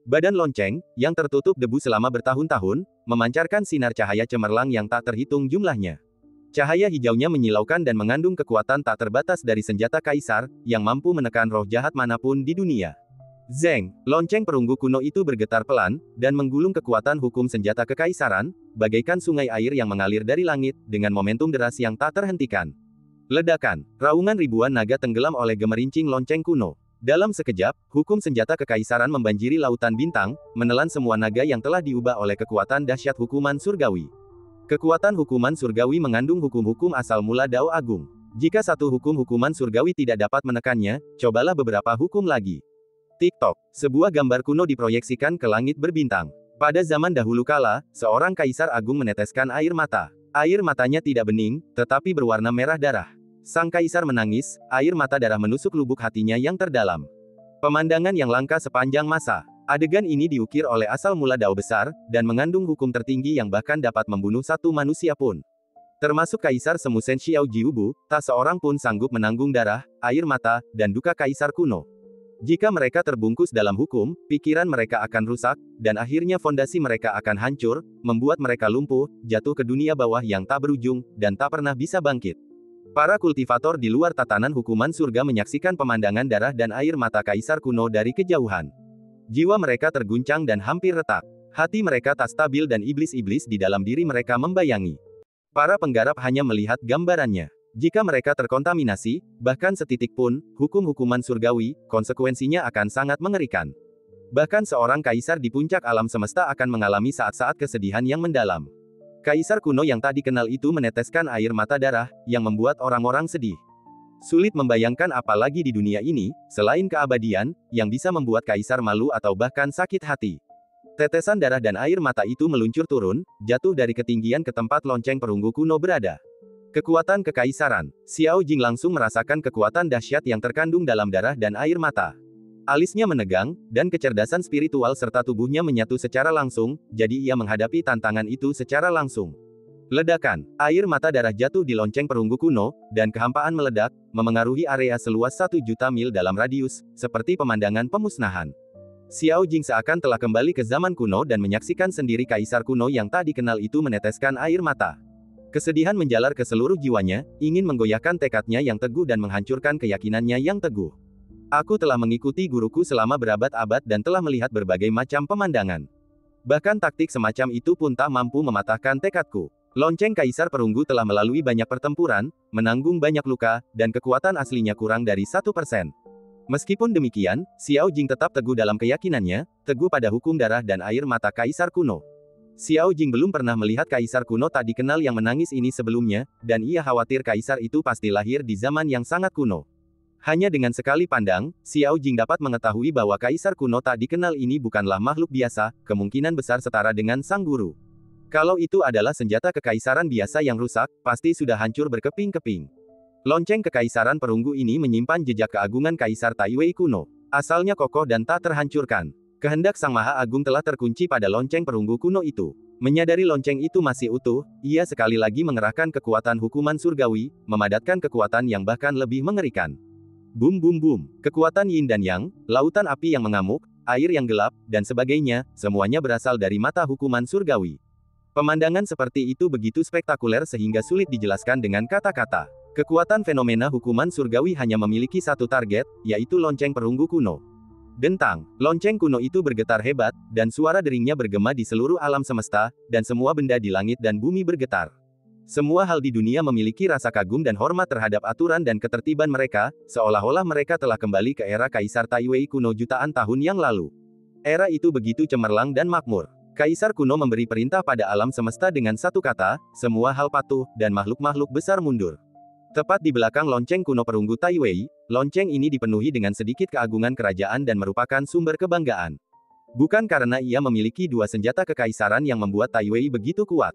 Badan lonceng, yang tertutup debu selama bertahun-tahun, memancarkan sinar cahaya cemerlang yang tak terhitung jumlahnya. Cahaya hijaunya menyilaukan dan mengandung kekuatan tak terbatas dari senjata kaisar, yang mampu menekan roh jahat manapun di dunia. Zeng, lonceng perunggu kuno itu bergetar pelan, dan menggulung kekuatan hukum senjata kekaisaran, bagaikan sungai air yang mengalir dari langit, dengan momentum deras yang tak terhentikan. Ledakan, raungan ribuan naga tenggelam oleh gemerincing lonceng kuno. Dalam sekejap, hukum senjata kekaisaran membanjiri lautan bintang, menelan semua naga yang telah diubah oleh kekuatan dahsyat hukuman surgawi. Kekuatan hukuman surgawi mengandung hukum-hukum asal mula Dao Agung. Jika satu hukum hukuman surgawi tidak dapat menekannya, cobalah beberapa hukum lagi. TikTok, sebuah gambar kuno diproyeksikan ke langit berbintang. Pada zaman dahulu kala, seorang kaisar agung meneteskan air mata. Air matanya tidak bening, tetapi berwarna merah darah. Sang kaisar menangis, air mata darah menusuk lubuk hatinya yang terdalam. Pemandangan yang langka sepanjang masa. Adegan ini diukir oleh asal mula Dao besar, dan mengandung hukum tertinggi yang bahkan dapat membunuh satu manusia pun. Termasuk Kaisar Semu Shen Xiao Jiubu, tak seorang pun sanggup menanggung darah, air mata, dan duka kaisar kuno. Jika mereka terbungkus dalam hukum, pikiran mereka akan rusak, dan akhirnya fondasi mereka akan hancur, membuat mereka lumpuh, jatuh ke dunia bawah yang tak berujung, dan tak pernah bisa bangkit. Para kultivator di luar tatanan hukuman surga menyaksikan pemandangan darah dan air mata kaisar kuno dari kejauhan. Jiwa mereka terguncang dan hampir retak. Hati mereka tak stabil dan iblis-iblis di dalam diri mereka membayangi. Para penggarap hanya melihat gambarannya. Jika mereka terkontaminasi, bahkan setitik pun, hukum-hukuman surgawi, konsekuensinya akan sangat mengerikan. Bahkan seorang kaisar di puncak alam semesta akan mengalami saat-saat kesedihan yang mendalam. Kaisar kuno yang tak dikenal itu meneteskan air mata darah, yang membuat orang-orang sedih. Sulit membayangkan apa lagi di dunia ini, selain keabadian, yang bisa membuat kaisar malu atau bahkan sakit hati. Tetesan darah dan air mata itu meluncur turun, jatuh dari ketinggian ke tempat lonceng perunggu kuno berada. Kekuatan kekaisaran. Xiao Jing langsung merasakan kekuatan dahsyat yang terkandung dalam darah dan air mata. Alisnya menegang, dan kecerdasan spiritual serta tubuhnya menyatu secara langsung, jadi ia menghadapi tantangan itu secara langsung. Ledakan, air mata darah jatuh di lonceng perunggu kuno, dan kehampaan meledak, memengaruhi area seluas 1.000.000 mil dalam radius, seperti pemandangan pemusnahan. Xiao Jing seakan telah kembali ke zaman kuno dan menyaksikan sendiri kaisar kuno yang tak dikenal itu meneteskan air mata. Kesedihan menjalar ke seluruh jiwanya, ingin menggoyahkan tekadnya yang teguh dan menghancurkan keyakinannya yang teguh. Aku telah mengikuti guruku selama berabad-abad dan telah melihat berbagai macam pemandangan. Bahkan taktik semacam itu pun tak mampu mematahkan tekadku. Lonceng kaisar perunggu telah melalui banyak pertempuran, menanggung banyak luka, dan kekuatan aslinya kurang dari 1%. Meskipun demikian, Xiao Jing tetap teguh dalam keyakinannya, teguh pada hukum darah dan air mata kaisar kuno. Xiao Jing belum pernah melihat kaisar kuno tak dikenal yang menangis ini sebelumnya, dan ia khawatir kaisar itu pasti lahir di zaman yang sangat kuno. Hanya dengan sekali pandang, Xiao Jing dapat mengetahui bahwa kaisar kuno tak dikenal ini bukanlah makhluk biasa, kemungkinan besar setara dengan sang guru. Kalau itu adalah senjata kekaisaran biasa yang rusak, pasti sudah hancur berkeping-keping. Lonceng kekaisaran perunggu ini menyimpan jejak keagungan kaisar Taiwei kuno. Asalnya kokoh dan tak terhancurkan. Kehendak Sang Maha Agung telah terkunci pada lonceng perunggu kuno itu. Menyadari lonceng itu masih utuh, ia sekali lagi mengerahkan kekuatan hukuman surgawi, memadatkan kekuatan yang bahkan lebih mengerikan. Bum bum bum, kekuatan yin dan yang, lautan api yang mengamuk, air yang gelap, dan sebagainya, semuanya berasal dari mata hukuman surgawi. Pemandangan seperti itu begitu spektakuler sehingga sulit dijelaskan dengan kata-kata. Kekuatan fenomena hukuman surgawi hanya memiliki satu target, yaitu lonceng perunggu kuno. Dentang, lonceng kuno itu bergetar hebat, dan suara deringnya bergema di seluruh alam semesta, dan semua benda di langit dan bumi bergetar. Semua hal di dunia memiliki rasa kagum dan hormat terhadap aturan dan ketertiban mereka, seolah-olah mereka telah kembali ke era Kaisar Taiwei kuno jutaan tahun yang lalu. Era itu begitu cemerlang dan makmur. Kaisar kuno memberi perintah pada alam semesta dengan satu kata, semua hal patuh, dan makhluk-makhluk besar mundur. Tepat di belakang lonceng kuno perunggu Taiwei, lonceng ini dipenuhi dengan sedikit keagungan kerajaan dan merupakan sumber kebanggaan. Bukan karena ia memiliki dua senjata kekaisaran yang membuat Taiwei begitu kuat.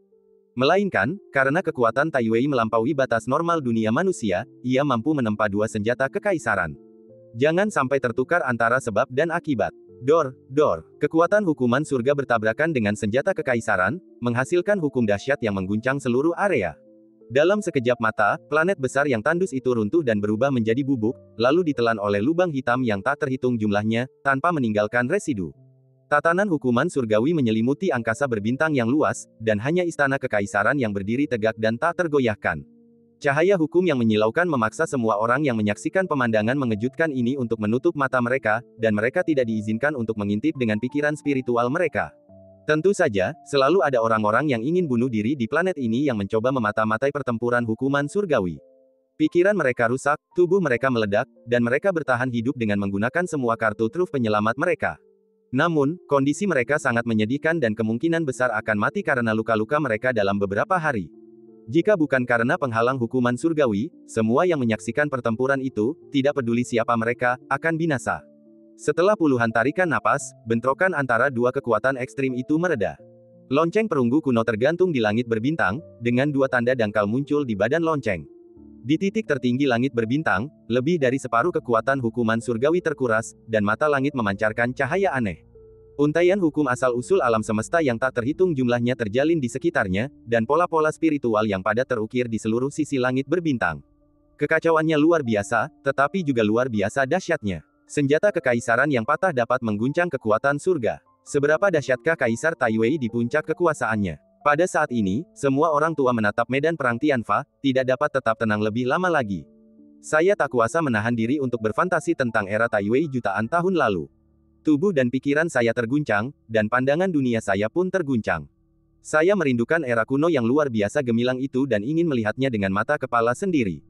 Melainkan, karena kekuatan Taiwei melampaui batas normal dunia manusia, ia mampu menempa dua senjata kekaisaran. Jangan sampai tertukar antara sebab dan akibat. Dor. Kekuatan hukuman surga bertabrakan dengan senjata kekaisaran, menghasilkan hukum dahsyat yang mengguncang seluruh area. Dalam sekejap mata, planet besar yang tandus itu runtuh dan berubah menjadi bubuk, lalu ditelan oleh lubang hitam yang tak terhitung jumlahnya, tanpa meninggalkan residu. Tatanan hukuman surgawi menyelimuti angkasa berbintang yang luas, dan hanya istana kekaisaran yang berdiri tegak dan tak tergoyahkan. Cahaya hukum yang menyilaukan memaksa semua orang yang menyaksikan pemandangan mengejutkan ini untuk menutup mata mereka, dan mereka tidak diizinkan untuk mengintip dengan pikiran spiritual mereka. Tentu saja, selalu ada orang-orang yang ingin bunuh diri di planet ini yang mencoba memata-matai pertempuran hukuman surgawi. Pikiran mereka rusak, tubuh mereka meledak, dan mereka bertahan hidup dengan menggunakan semua kartu truf penyelamat mereka. Namun, kondisi mereka sangat menyedihkan dan kemungkinan besar akan mati karena luka-luka mereka dalam beberapa hari. Jika bukan karena penghalang hukuman surgawi, semua yang menyaksikan pertempuran itu, tidak peduli siapa mereka, akan binasa. Setelah puluhan tarikan napas, bentrokan antara dua kekuatan ekstrim itu mereda. Lonceng perunggu kuno tergantung di langit berbintang, dengan dua tanda dangkal muncul di badan lonceng. Di titik tertinggi langit berbintang, lebih dari separuh kekuatan hukuman surgawi terkuras, dan mata langit memancarkan cahaya aneh. Untaian hukum asal-usul alam semesta yang tak terhitung jumlahnya terjalin di sekitarnya, dan pola-pola spiritual yang padat terukir di seluruh sisi langit berbintang. Kekacauannya luar biasa, tetapi juga luar biasa dahsyatnya. Senjata kekaisaran yang patah dapat mengguncang kekuatan surga. Seberapa dahsyatkah Kaisar Taiwei di puncak kekuasaannya? Pada saat ini, semua orang tua menatap medan perang Tianfa, tidak dapat tetap tenang lebih lama lagi. Saya tak kuasa menahan diri untuk berfantasi tentang era Taiwei jutaan tahun lalu. Tubuh dan pikiran saya terguncang, dan pandangan dunia saya pun terguncang. Saya merindukan era kuno yang luar biasa gemilang itu dan ingin melihatnya dengan mata kepala sendiri.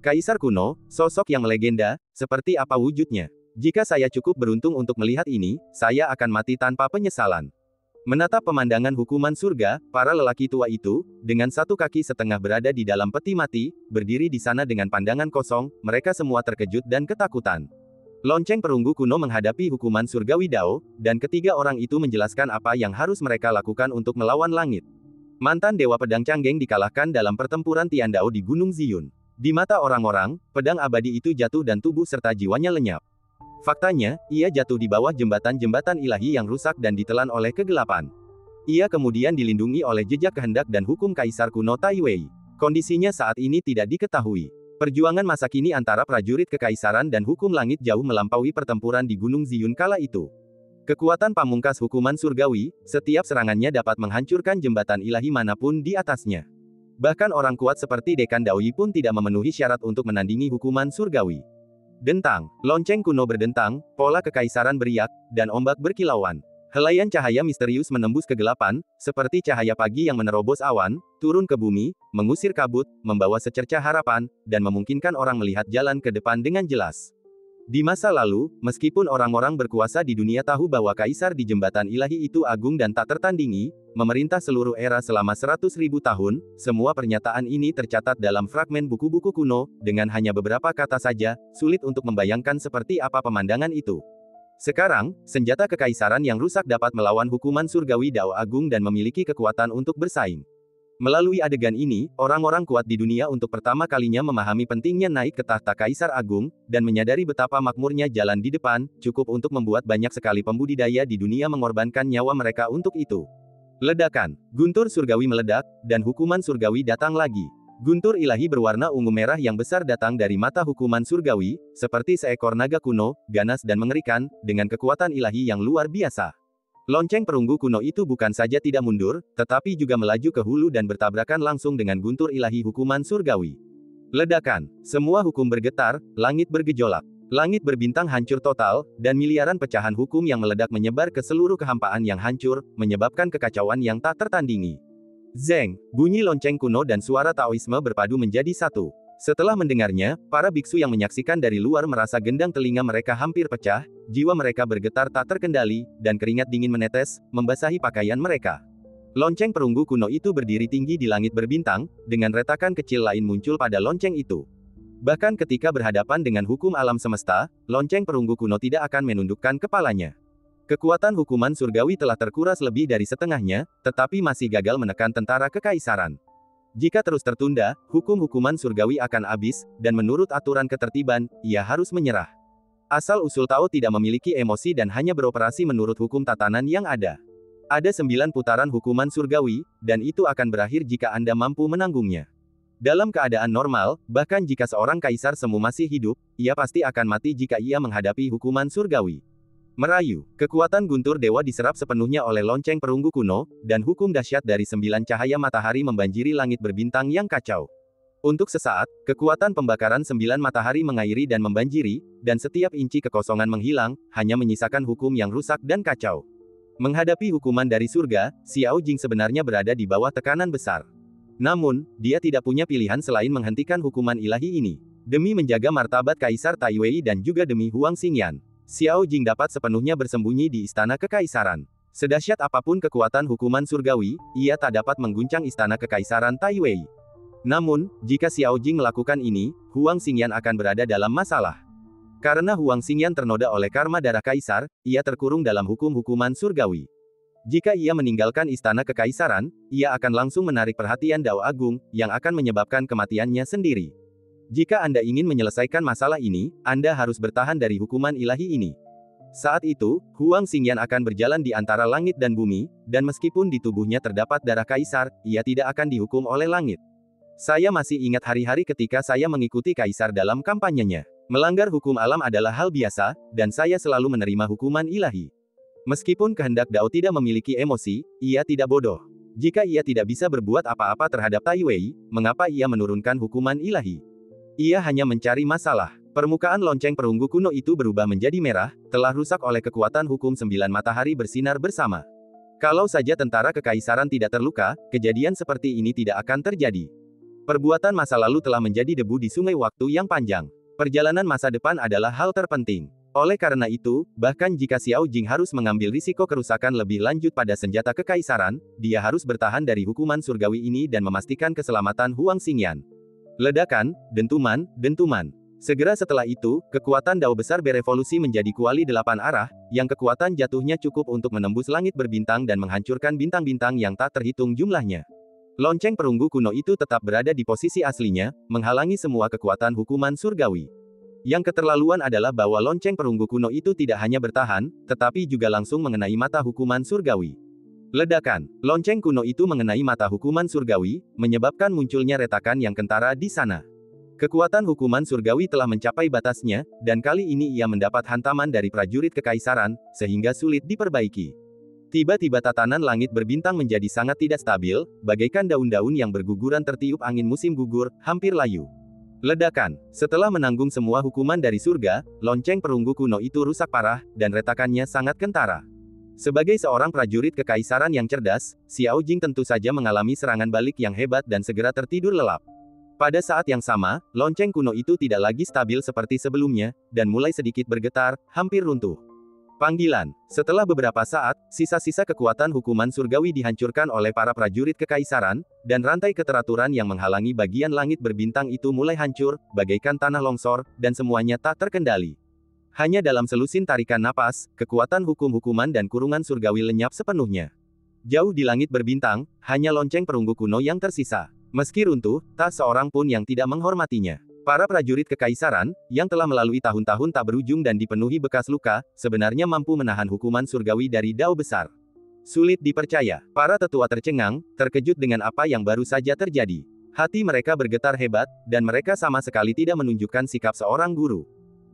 Kaisar kuno, sosok yang melegenda, seperti apa wujudnya? Jika saya cukup beruntung untuk melihat ini, saya akan mati tanpa penyesalan. Menatap pemandangan hukuman surga, para lelaki tua itu, dengan satu kaki setengah berada di dalam peti mati, berdiri di sana dengan pandangan kosong, mereka semua terkejut dan ketakutan. Lonceng perunggu kuno menghadapi hukuman surgawi Dao, dan ketiga orang itu menjelaskan apa yang harus mereka lakukan untuk melawan langit. Mantan Dewa Pedang Canggeng dikalahkan dalam pertempuran Tian Dao di Gunung Ziyun. Di mata orang-orang, pedang abadi itu jatuh dan tubuh serta jiwanya lenyap. Faktanya, ia jatuh di bawah jembatan-jembatan ilahi yang rusak dan ditelan oleh kegelapan. Ia kemudian dilindungi oleh jejak kehendak dan hukum Kaisar kuno Taiwei. Kondisinya saat ini tidak diketahui. Perjuangan masa kini antara prajurit kekaisaran dan hukum langit jauh melampaui pertempuran di Gunung Ziyun kala itu. Kekuatan pamungkas hukuman surgawi, setiap serangannya dapat menghancurkan jembatan ilahi manapun di atasnya. Bahkan orang kuat seperti Dekan Daoyi pun tidak memenuhi syarat untuk menandingi hukuman surgawi. Dentang, lonceng kuno berdentang, pola kekaisaran beriak, dan ombak berkilauan. Helaian cahaya misterius menembus kegelapan, seperti cahaya pagi yang menerobos awan, turun ke bumi, mengusir kabut, membawa secercah harapan, dan memungkinkan orang melihat jalan ke depan dengan jelas. Di masa lalu, meskipun orang-orang berkuasa di dunia tahu bahwa kaisar di jembatan ilahi itu agung dan tak tertandingi, memerintah seluruh era selama 100.000 tahun, semua pernyataan ini tercatat dalam fragmen buku-buku kuno, dengan hanya beberapa kata saja, sulit untuk membayangkan seperti apa pemandangan itu. Sekarang, senjata kekaisaran yang rusak dapat melawan hukuman surgawi Dao Agung dan memiliki kekuatan untuk bersaing. Melalui adegan ini, orang-orang kuat di dunia untuk pertama kalinya memahami pentingnya naik ke tahta Kaisar Agung, dan menyadari betapa makmurnya jalan di depan, cukup untuk membuat banyak sekali pembudidaya di dunia mengorbankan nyawa mereka untuk itu. Ledakan. Guntur surgawi meledak, dan hukuman surgawi datang lagi. Guntur ilahi berwarna ungu merah yang besar datang dari mata hukuman surgawi, seperti seekor naga kuno, ganas dan mengerikan, dengan kekuatan ilahi yang luar biasa. Lonceng perunggu kuno itu bukan saja tidak mundur, tetapi juga melaju ke hulu dan bertabrakan langsung dengan guntur ilahi hukuman surgawi. Ledakan. Semua hukum bergetar, langit bergejolak. Langit berbintang hancur total, dan miliaran pecahan hukum yang meledak menyebar ke seluruh kehampaan yang hancur, menyebabkan kekacauan yang tak tertandingi. Zeng, bunyi lonceng kuno dan suara Taoisme berpadu menjadi satu. Setelah mendengarnya, para biksu yang menyaksikan dari luar merasa gendang telinga mereka hampir pecah, jiwa mereka bergetar tak terkendali, dan keringat dingin menetes, membasahi pakaian mereka. Lonceng perunggu kuno itu berdiri tinggi di langit berbintang, dengan retakan kecil lain muncul pada lonceng itu. Bahkan ketika berhadapan dengan hukum alam semesta, lonceng perunggu kuno tidak akan menundukkan kepalanya. Kekuatan hukuman surgawi telah terkuras lebih dari setengahnya, tetapi masih gagal menekan tentara kekaisaran. Jika terus tertunda, hukum-hukuman surgawi akan habis, dan menurut aturan ketertiban, ia harus menyerah. Asal-usul Tao tidak memiliki emosi dan hanya beroperasi menurut hukum tatanan yang ada. Ada 9 putaran hukuman surgawi, dan itu akan berakhir jika Anda mampu menanggungnya. Dalam keadaan normal, bahkan jika seorang kaisar semu masih hidup, ia pasti akan mati jika ia menghadapi hukuman surgawi. Merayu, kekuatan guntur dewa diserap sepenuhnya oleh lonceng perunggu kuno, dan hukum dahsyat dari 9 cahaya matahari membanjiri langit berbintang yang kacau. Untuk sesaat, kekuatan pembakaran 9 matahari mengairi dan membanjiri, dan setiap inci kekosongan menghilang, hanya menyisakan hukum yang rusak dan kacau. Menghadapi hukuman dari surga, Xiao Jing sebenarnya berada di bawah tekanan besar. Namun, dia tidak punya pilihan selain menghentikan hukuman ilahi ini. Demi menjaga martabat Kaisar Tai Wei dan juga demi Huang Xingyan, Xiao Jing dapat sepenuhnya bersembunyi di istana kekaisaran. Sedahsyat apapun kekuatan hukuman surgawi, ia tak dapat mengguncang istana kekaisaran Tai Wei. Namun, jika Xiao Jing melakukan ini, Huang Xingyan akan berada dalam masalah. Karena Huang Xingyan ternoda oleh karma darah kaisar, ia terkurung dalam hukum-hukuman surgawi. Jika ia meninggalkan istana kekaisaran, ia akan langsung menarik perhatian Dao Agung, yang akan menyebabkan kematiannya sendiri. Jika Anda ingin menyelesaikan masalah ini, Anda harus bertahan dari hukuman ilahi ini. Saat itu, Huang Xingyan akan berjalan di antara langit dan bumi, dan meskipun di tubuhnya terdapat darah kaisar, ia tidak akan dihukum oleh langit. Saya masih ingat hari-hari ketika saya mengikuti kaisar dalam kampanyenya. Melanggar hukum alam adalah hal biasa, dan saya selalu menerima hukuman ilahi. Meskipun kehendak Dao tidak memiliki emosi, ia tidak bodoh. Jika ia tidak bisa berbuat apa-apa terhadap Tai Wei, mengapa ia menurunkan hukuman ilahi? Ia hanya mencari masalah. Permukaan lonceng perunggu kuno itu berubah menjadi merah, telah rusak oleh kekuatan hukum 9 matahari bersinar bersama. Kalau saja tentara kekaisaran tidak terluka, kejadian seperti ini tidak akan terjadi. Perbuatan masa lalu telah menjadi debu di sungai waktu yang panjang. Perjalanan masa depan adalah hal terpenting. Oleh karena itu, bahkan jika Xiao Jing harus mengambil risiko kerusakan lebih lanjut pada senjata kekaisaran, dia harus bertahan dari hukuman surgawi ini dan memastikan keselamatan Huang Xingyan. Ledakan, dentuman, dentuman. Segera setelah itu, kekuatan Dao besar berevolusi menjadi kuali 8 arah, yang kekuatan jatuhnya cukup untuk menembus langit berbintang dan menghancurkan bintang-bintang yang tak terhitung jumlahnya. Lonceng perunggu kuno itu tetap berada di posisi aslinya, menghalangi semua kekuatan hukuman surgawi. Yang keterlaluan adalah bahwa lonceng perunggu kuno itu tidak hanya bertahan, tetapi juga langsung mengenai mata hukuman surgawi. Ledakan, lonceng kuno itu mengenai mata hukuman surgawi, menyebabkan munculnya retakan yang kentara di sana. Kekuatan hukuman surgawi telah mencapai batasnya, dan kali ini ia mendapat hantaman dari prajurit kekaisaran, sehingga sulit diperbaiki. Tiba-tiba tatanan langit berbintang menjadi sangat tidak stabil, bagaikan daun-daun yang berguguran tertiup angin musim gugur, hampir layu. Ledakan. Setelah menanggung semua hukuman dari surga, lonceng perunggu kuno itu rusak parah, dan retakannya sangat kentara. Sebagai seorang prajurit kekaisaran yang cerdas, Xiao Jing tentu saja mengalami serangan balik yang hebat dan segera tertidur lelap. Pada saat yang sama, lonceng kuno itu tidak lagi stabil seperti sebelumnya, dan mulai sedikit bergetar, hampir runtuh. Panggilan. Setelah beberapa saat, sisa-sisa kekuatan hukuman surgawi dihancurkan oleh para prajurit kekaisaran, dan rantai keteraturan yang menghalangi bagian langit berbintang itu mulai hancur, bagaikan tanah longsor, dan semuanya tak terkendali. Hanya dalam selusin tarikan napas, kekuatan hukum-hukuman dan kurungan surgawi lenyap sepenuhnya. Jauh di langit berbintang, hanya lonceng perunggu kuno yang tersisa. Meski runtuh, tak seorang pun yang tidak menghormatinya. Para prajurit kekaisaran, yang telah melalui tahun-tahun tak berujung dan dipenuhi bekas luka, sebenarnya mampu menahan hukuman surgawi dari Dao besar. Sulit dipercaya. Para tetua tercengang, terkejut dengan apa yang baru saja terjadi. Hati mereka bergetar hebat, dan mereka sama sekali tidak menunjukkan sikap seorang guru.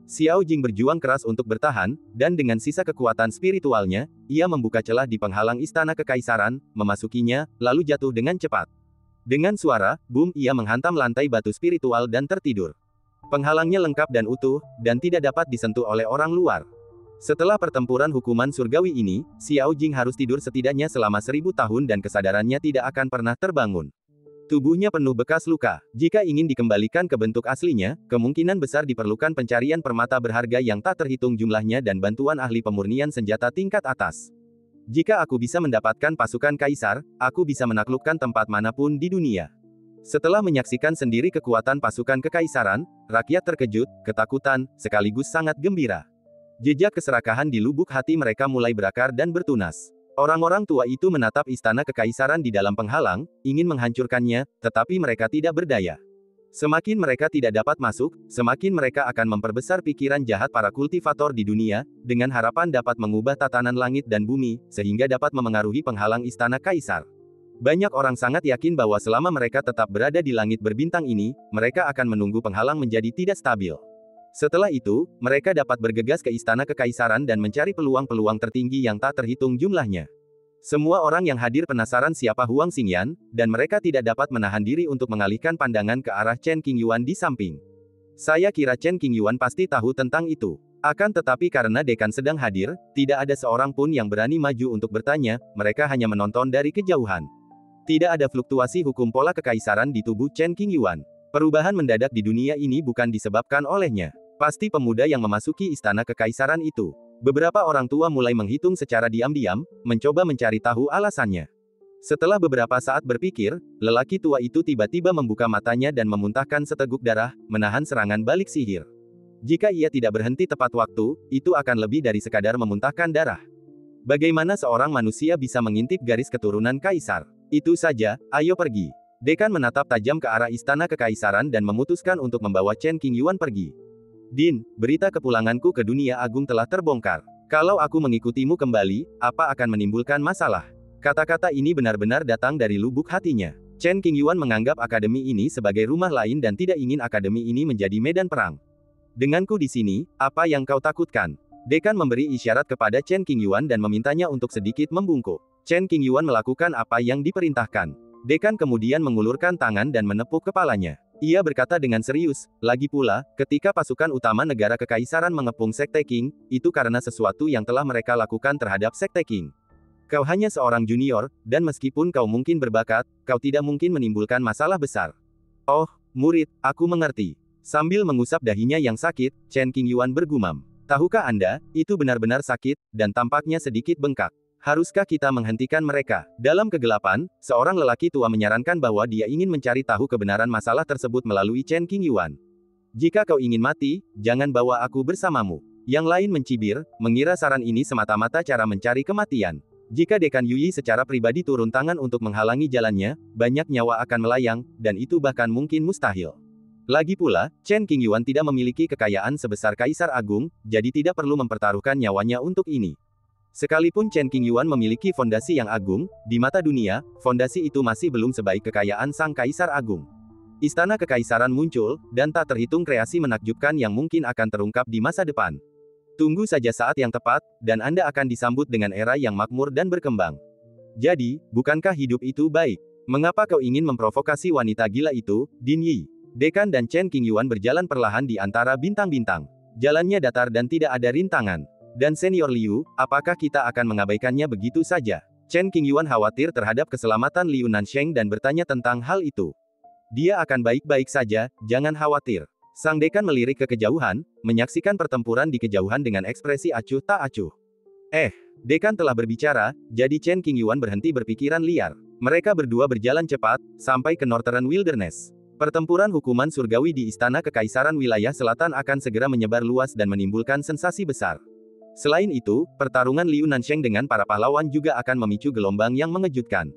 Xiao Jing berjuang keras untuk bertahan, dan dengan sisa kekuatan spiritualnya, ia membuka celah di penghalang istana kekaisaran, memasukinya, lalu jatuh dengan cepat. Dengan suara, boom, ia menghantam lantai batu spiritual dan tertidur. Penghalangnya lengkap dan utuh, dan tidak dapat disentuh oleh orang luar. Setelah pertempuran hukuman surgawi ini, Xiao Jing harus tidur setidaknya selama 1000 tahun dan kesadarannya tidak akan pernah terbangun. Tubuhnya penuh bekas luka. Jika ingin dikembalikan ke bentuk aslinya, kemungkinan besar diperlukan pencarian permata berharga yang tak terhitung jumlahnya dan bantuan ahli pemurnian senjata tingkat atas. Jika aku bisa mendapatkan pasukan kaisar, aku bisa menaklukkan tempat manapun di dunia. Setelah menyaksikan sendiri kekuatan pasukan kekaisaran, rakyat terkejut, ketakutan, sekaligus sangat gembira. Jejak keserakahan di lubuk hati mereka mulai berakar dan bertunas. Orang-orang tua itu menatap istana kekaisaran di dalam penghalang, ingin menghancurkannya, tetapi mereka tidak berdaya. Semakin mereka tidak dapat masuk, semakin mereka akan memperbesar pikiran jahat para kultivator di dunia, dengan harapan dapat mengubah tatanan langit dan bumi, sehingga dapat memengaruhi penghalang istana kaisar. Banyak orang sangat yakin bahwa selama mereka tetap berada di langit berbintang ini, mereka akan menunggu penghalang menjadi tidak stabil. Setelah itu, mereka dapat bergegas ke istana kekaisaran dan mencari peluang-peluang tertinggi yang tak terhitung jumlahnya. Semua orang yang hadir penasaran siapa Huang Xingyan, dan mereka tidak dapat menahan diri untuk mengalihkan pandangan ke arah Chen Qingyuan di samping. Saya kira Chen Qingyuan pasti tahu tentang itu. Akan tetapi karena dekan sedang hadir, tidak ada seorang pun yang berani maju untuk bertanya, mereka hanya menonton dari kejauhan. Tidak ada fluktuasi hukum pola kekaisaran di tubuh Chen Qingyuan. Perubahan mendadak di dunia ini bukan disebabkan olehnya. Pasti pemuda yang memasuki istana kekaisaran itu. Beberapa orang tua mulai menghitung secara diam-diam, mencoba mencari tahu alasannya. Setelah beberapa saat berpikir, lelaki tua itu tiba-tiba membuka matanya dan memuntahkan seteguk darah, menahan serangan balik sihir. Jika ia tidak berhenti tepat waktu, itu akan lebih dari sekadar memuntahkan darah. Bagaimana seorang manusia bisa mengintip garis keturunan kaisar? Itu saja, ayo pergi. Dekan menatap tajam ke arah istana kekaisaran dan memutuskan untuk membawa Chen Qingyuan pergi. Din, berita kepulanganku ke dunia agung telah terbongkar. Kalau aku mengikutimu kembali, apa akan menimbulkan masalah? Kata-kata ini benar-benar datang dari lubuk hatinya. Chen Qingyuan menganggap akademi ini sebagai rumah lain dan tidak ingin akademi ini menjadi medan perang. Denganku di sini, apa yang kau takutkan? Dekan memberi isyarat kepada Chen Qingyuan dan memintanya untuk sedikit membungkuk. Chen Qingyuan melakukan apa yang diperintahkan. Dekan kemudian mengulurkan tangan dan menepuk kepalanya. Ia berkata dengan serius, lagi pula, ketika pasukan utama negara kekaisaran mengepung Sekte Qing, itu karena sesuatu yang telah mereka lakukan terhadap Sekte Qing. Kau hanya seorang junior, dan meskipun kau mungkin berbakat, kau tidak mungkin menimbulkan masalah besar. Oh, murid, aku mengerti. Sambil mengusap dahinya yang sakit, Chen Qingyuan bergumam. Tahukah Anda, itu benar-benar sakit, dan tampaknya sedikit bengkak. Haruskah kita menghentikan mereka? Dalam kegelapan, seorang lelaki tua menyarankan bahwa dia ingin mencari tahu kebenaran masalah tersebut melalui Chen Qingyuan. Jika kau ingin mati, jangan bawa aku bersamamu. Yang lain mencibir, mengira saran ini semata-mata cara mencari kematian. Jika Dekan Yuyi secara pribadi turun tangan untuk menghalangi jalannya, banyak nyawa akan melayang, dan itu bahkan mungkin mustahil. Lagi pula, Chen Qingyuan tidak memiliki kekayaan sebesar Kaisar Agung, jadi tidak perlu mempertaruhkan nyawanya untuk ini. Sekalipun Chen Qingyuan memiliki fondasi yang agung, di mata dunia, fondasi itu masih belum sebaik kekayaan Sang Kaisar Agung. Istana Kekaisaran muncul, dan tak terhitung kreasi menakjubkan yang mungkin akan terungkap di masa depan. Tunggu saja saat yang tepat, dan Anda akan disambut dengan era yang makmur dan berkembang. Jadi, bukankah hidup itu baik? Mengapa kau ingin memprovokasi wanita gila itu, Din Yi? Dekan dan Chen Qingyuan berjalan perlahan di antara bintang-bintang. Jalannya datar dan tidak ada rintangan. Dan Senior Liu, apakah kita akan mengabaikannya begitu saja? Chen Qingyuan khawatir terhadap keselamatan Liu Nansheng dan bertanya tentang hal itu. Dia akan baik-baik saja, jangan khawatir. Sang dekan melirik ke kejauhan, menyaksikan pertempuran di kejauhan dengan ekspresi acuh tak acuh. Dekan telah berbicara, jadi Chen Qingyuan berhenti berpikiran liar. Mereka berdua berjalan cepat, sampai ke Northern Wilderness. Pertempuran hukuman surgawi di Istana Kekaisaran Wilayah Selatan akan segera menyebar luas dan menimbulkan sensasi besar. Selain itu, pertarungan Liu Nansheng dengan para pahlawan juga akan memicu gelombang yang mengejutkan.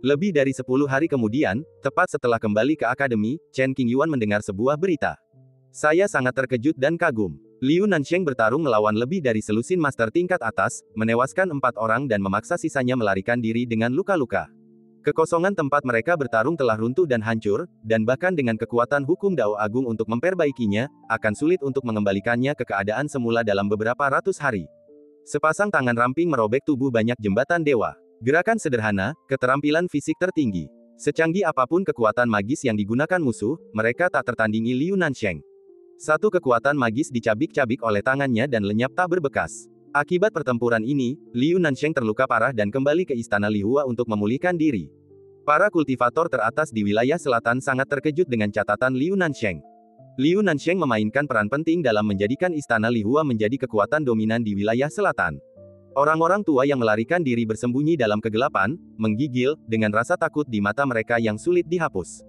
Lebih dari 10 hari kemudian, tepat setelah kembali ke akademi, Chen Qingyuan mendengar sebuah berita. Saya sangat terkejut dan kagum. Liu Nansheng bertarung melawan lebih dari selusin master tingkat atas, menewaskan 4 orang dan memaksa sisanya melarikan diri dengan luka-luka. Kekosongan tempat mereka bertarung telah runtuh dan hancur, dan bahkan dengan kekuatan hukum Dao Agung untuk memperbaikinya, akan sulit untuk mengembalikannya ke keadaan semula dalam beberapa ratus hari. Sepasang tangan ramping merobek tubuh banyak jembatan dewa. Gerakan sederhana, keterampilan fisik tertinggi. Secanggih apapun kekuatan magis yang digunakan musuh, mereka tak tertandingi Liu Nansheng. Satu kekuatan magis dicabik-cabik oleh tangannya dan lenyap tak berbekas. Akibat pertempuran ini, Liu Nansheng terluka parah dan kembali ke Istana Lihua untuk memulihkan diri. Para kultivator teratas di wilayah selatan sangat terkejut dengan catatan Liu Nansheng. Liu Nansheng memainkan peran penting dalam menjadikan Istana Lihua menjadi kekuatan dominan di wilayah selatan. Orang-orang tua yang melarikan diri bersembunyi dalam kegelapan, menggigil, dengan rasa takut di mata mereka yang sulit dihapus.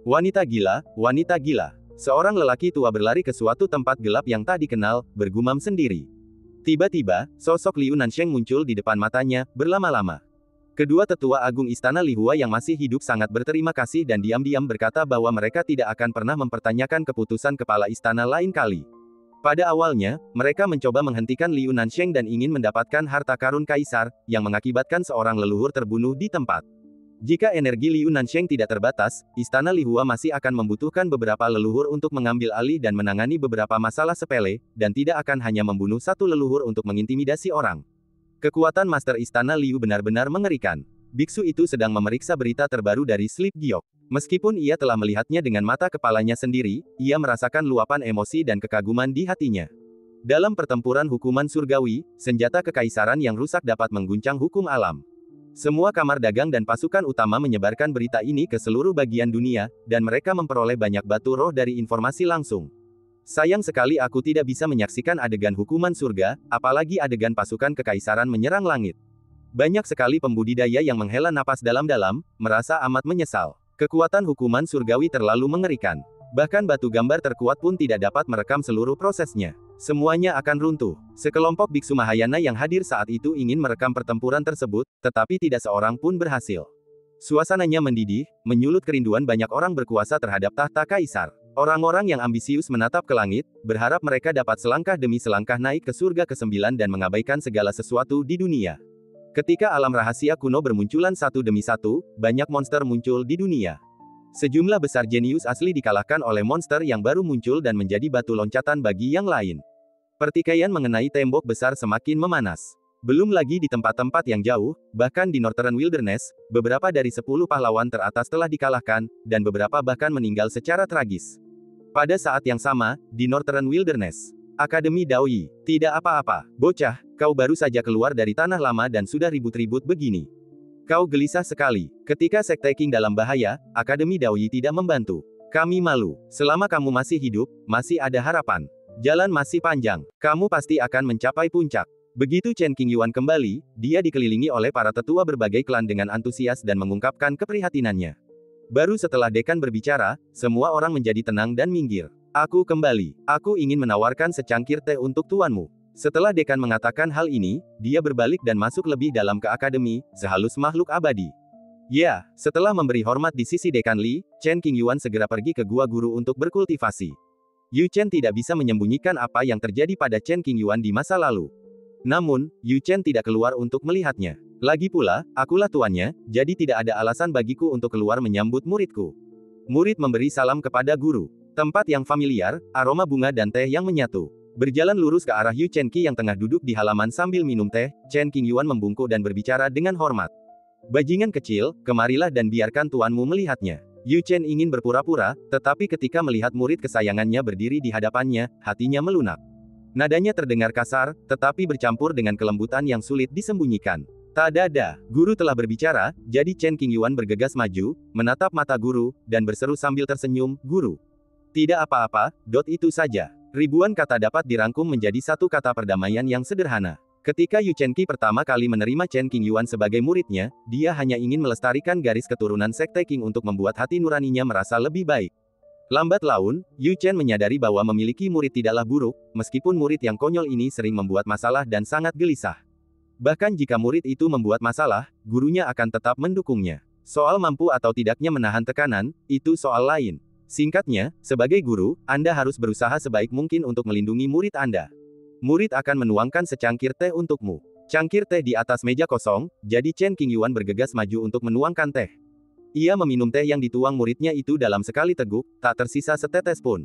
Wanita gila, wanita gila. Seorang lelaki tua berlari ke suatu tempat gelap yang tak dikenal, bergumam sendiri. Tiba-tiba, sosok Liu Nansheng muncul di depan matanya, berlama-lama. Kedua tetua agung Istana Lihua yang masih hidup sangat berterima kasih dan diam-diam berkata bahwa mereka tidak akan pernah mempertanyakan keputusan kepala istana lain kali. Pada awalnya, mereka mencoba menghentikan Liu Nansheng dan ingin mendapatkan harta karun kaisar, yang mengakibatkan seorang leluhur terbunuh di tempat. Jika energi Liu Nansheng tidak terbatas, Istana Lihua masih akan membutuhkan beberapa leluhur untuk mengambil alih dan menangani beberapa masalah sepele, dan tidak akan hanya membunuh satu leluhur untuk mengintimidasi orang. Kekuatan Master Istana Liu benar-benar mengerikan. Biksu itu sedang memeriksa berita terbaru dari Sleep Giok. Meskipun ia telah melihatnya dengan mata kepalanya sendiri, ia merasakan luapan emosi dan kekaguman di hatinya. Dalam pertempuran hukuman surgawi, senjata kekaisaran yang rusak dapat mengguncang hukum alam. Semua kamar dagang dan pasukan utama menyebarkan berita ini ke seluruh bagian dunia, dan mereka memperoleh banyak batu roh dari informasi langsung. Sayang sekali aku tidak bisa menyaksikan adegan hukuman surga, apalagi adegan pasukan kekaisaran menyerang langit. Banyak sekali pembudidaya yang menghela napas dalam-dalam, merasa amat menyesal. Kekuatan hukuman surgawi terlalu mengerikan. Bahkan batu gambar terkuat pun tidak dapat merekam seluruh prosesnya. Semuanya akan runtuh. Sekelompok biksu Mahayana yang hadir saat itu ingin merekam pertempuran tersebut, tetapi tidak seorang pun berhasil. Suasananya mendidih, menyulut kerinduan banyak orang berkuasa terhadap tahta kaisar. Orang-orang yang ambisius menatap ke langit, berharap mereka dapat selangkah demi selangkah naik ke surga ke-9 dan mengabaikan segala sesuatu di dunia. Ketika alam rahasia kuno bermunculan satu demi satu, banyak monster muncul di dunia. Sejumlah besar jenius asli dikalahkan oleh monster yang baru muncul dan menjadi batu loncatan bagi yang lain. Pertikaian mengenai tembok besar semakin memanas. Belum lagi di tempat-tempat yang jauh, bahkan di Northern Wilderness, beberapa dari 10 pahlawan teratas telah dikalahkan, dan beberapa bahkan meninggal secara tragis. Pada saat yang sama, di Northern Wilderness, Akademi Daoyi, tidak apa-apa, bocah, kau baru saja keluar dari tanah lama dan sudah ribut-ribut begini. Kau gelisah sekali. Ketika Sekte King dalam bahaya, Akademi Daoyi tidak membantu. Kami malu. Selama kamu masih hidup, masih ada harapan. Jalan masih panjang. Kamu pasti akan mencapai puncak. Begitu Chen Qingyuan kembali, dia dikelilingi oleh para tetua berbagai klan dengan antusias dan mengungkapkan keprihatinannya. Baru setelah dekan berbicara, semua orang menjadi tenang dan minggir. Aku kembali. Aku ingin menawarkan secangkir teh untuk tuanmu. Setelah dekan mengatakan hal ini, dia berbalik dan masuk lebih dalam ke akademi, sehalus makhluk abadi. Ya, setelah memberi hormat di sisi dekan Li, Chen Qingyuan segera pergi ke gua guru untuk berkultivasi. Yu Chen tidak bisa menyembunyikan apa yang terjadi pada Chen Qingyuan di masa lalu. Namun, Yu Chen tidak keluar untuk melihatnya. Lagi pula, akulah tuannya, jadi tidak ada alasan bagiku untuk keluar menyambut muridku. Murid memberi salam kepada guru. Tempat yang familiar, aroma bunga dan teh yang menyatu. Berjalan lurus ke arah Yu Chen Qi yang tengah duduk di halaman sambil minum teh, Chen Qingyuan membungkuk dan berbicara dengan hormat. Bajingan kecil, kemarilah dan biarkan tuanmu melihatnya. Yu Chen ingin berpura-pura, tetapi ketika melihat murid kesayangannya berdiri di hadapannya, hatinya melunak. Nadanya terdengar kasar, tetapi bercampur dengan kelembutan yang sulit disembunyikan. Tadada, guru telah berbicara, jadi Chen Qingyuan bergegas maju, menatap mata guru, dan berseru sambil tersenyum, guru. Tidak apa-apa, itu saja. Ribuan kata dapat dirangkum menjadi satu kata perdamaian yang sederhana. Ketika Yu Chen Qi pertama kali menerima Chen Qingyuan sebagai muridnya, dia hanya ingin melestarikan garis keturunan Sekte Qing untuk membuat hati nuraninya merasa lebih baik. Lambat laun, Yu Chen menyadari bahwa memiliki murid tidaklah buruk, meskipun murid yang konyol ini sering membuat masalah dan sangat gelisah. Bahkan jika murid itu membuat masalah, gurunya akan tetap mendukungnya. Soal mampu atau tidaknya menahan tekanan, itu soal lain. Singkatnya, sebagai guru, Anda harus berusaha sebaik mungkin untuk melindungi murid Anda. Murid akan menuangkan secangkir teh untukmu. Cangkir teh di atas meja kosong, jadi Chen Qingyuan bergegas maju untuk menuangkan teh. Ia meminum teh yang dituang muridnya itu dalam sekali teguk, tak tersisa setetes pun.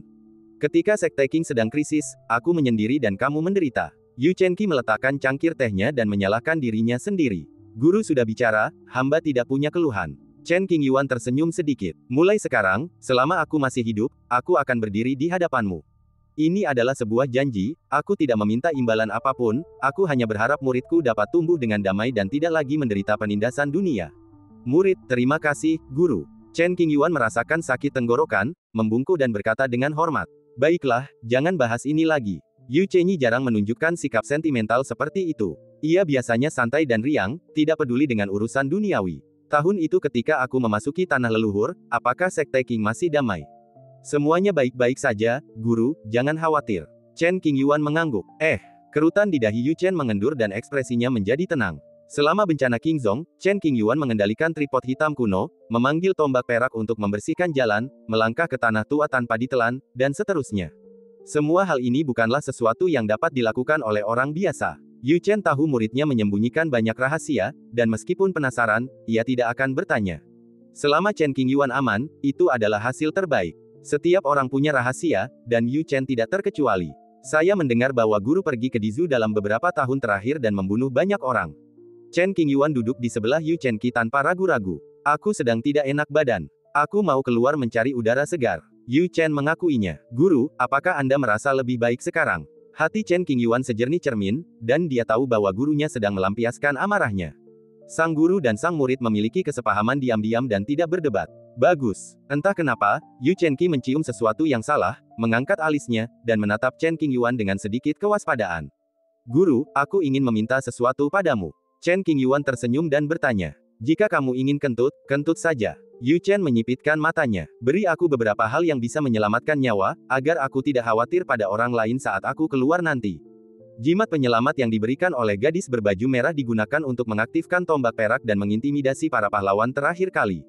Ketika Sekte Qing sedang krisis, aku menyendiri dan kamu menderita. Yu Chen Qi meletakkan cangkir tehnya dan menyalahkan dirinya sendiri. Guru sudah bicara, hamba tidak punya keluhan. Chen Qingyuan tersenyum sedikit. Mulai sekarang, selama aku masih hidup, aku akan berdiri di hadapanmu. Ini adalah sebuah janji, aku tidak meminta imbalan apapun, aku hanya berharap muridku dapat tumbuh dengan damai dan tidak lagi menderita penindasan dunia. Murid, terima kasih, guru. Chen Qingyuan merasakan sakit tenggorokan, membungkuk dan berkata dengan hormat. Baiklah, jangan bahas ini lagi. Yu Chenyi jarang menunjukkan sikap sentimental seperti itu. Ia biasanya santai dan riang, tidak peduli dengan urusan duniawi. Tahun itu ketika aku memasuki tanah leluhur, apakah Sekte Qing masih damai? Semuanya baik-baik saja, guru, jangan khawatir. Chen Qingyuan mengangguk. Kerutan di dahi Yu Chen mengendur dan ekspresinya menjadi tenang. Selama bencana Qingzhou, Chen Qingyuan mengendalikan tripod hitam kuno, memanggil tombak perak untuk membersihkan jalan, melangkah ke tanah tua tanpa ditelan, dan seterusnya. Semua hal ini bukanlah sesuatu yang dapat dilakukan oleh orang biasa. Yu Chen tahu muridnya menyembunyikan banyak rahasia, dan meskipun penasaran, ia tidak akan bertanya. Selama Chen Qingyuan aman, itu adalah hasil terbaik. Setiap orang punya rahasia, dan Yu Chen tidak terkecuali. Saya mendengar bahwa guru pergi ke Dizu dalam beberapa tahun terakhir dan membunuh banyak orang. Chen Qingyuan duduk di sebelah Yu Chen Qi tanpa ragu-ragu. Aku sedang tidak enak badan. Aku mau keluar mencari udara segar. Yu Chen mengakuinya. Guru, apakah Anda merasa lebih baik sekarang? Hati Chen Qingyuan sejernih cermin, dan dia tahu bahwa gurunya sedang melampiaskan amarahnya. Sang guru dan sang murid memiliki kesepahaman diam-diam dan tidak berdebat. Bagus. Entah kenapa, Yu Chen Qi mencium sesuatu yang salah, mengangkat alisnya, dan menatap Chen Qingyuan dengan sedikit kewaspadaan. Guru, aku ingin meminta sesuatu padamu. Chen Qingyuan tersenyum dan bertanya. Jika kamu ingin kentut, kentut saja. Yu Chen menyipitkan matanya. Beri aku beberapa hal yang bisa menyelamatkan nyawa, agar aku tidak khawatir pada orang lain saat aku keluar nanti. Jimat penyelamat yang diberikan oleh gadis berbaju merah digunakan untuk mengaktifkan tombak perak dan mengintimidasi para pahlawan terakhir kali.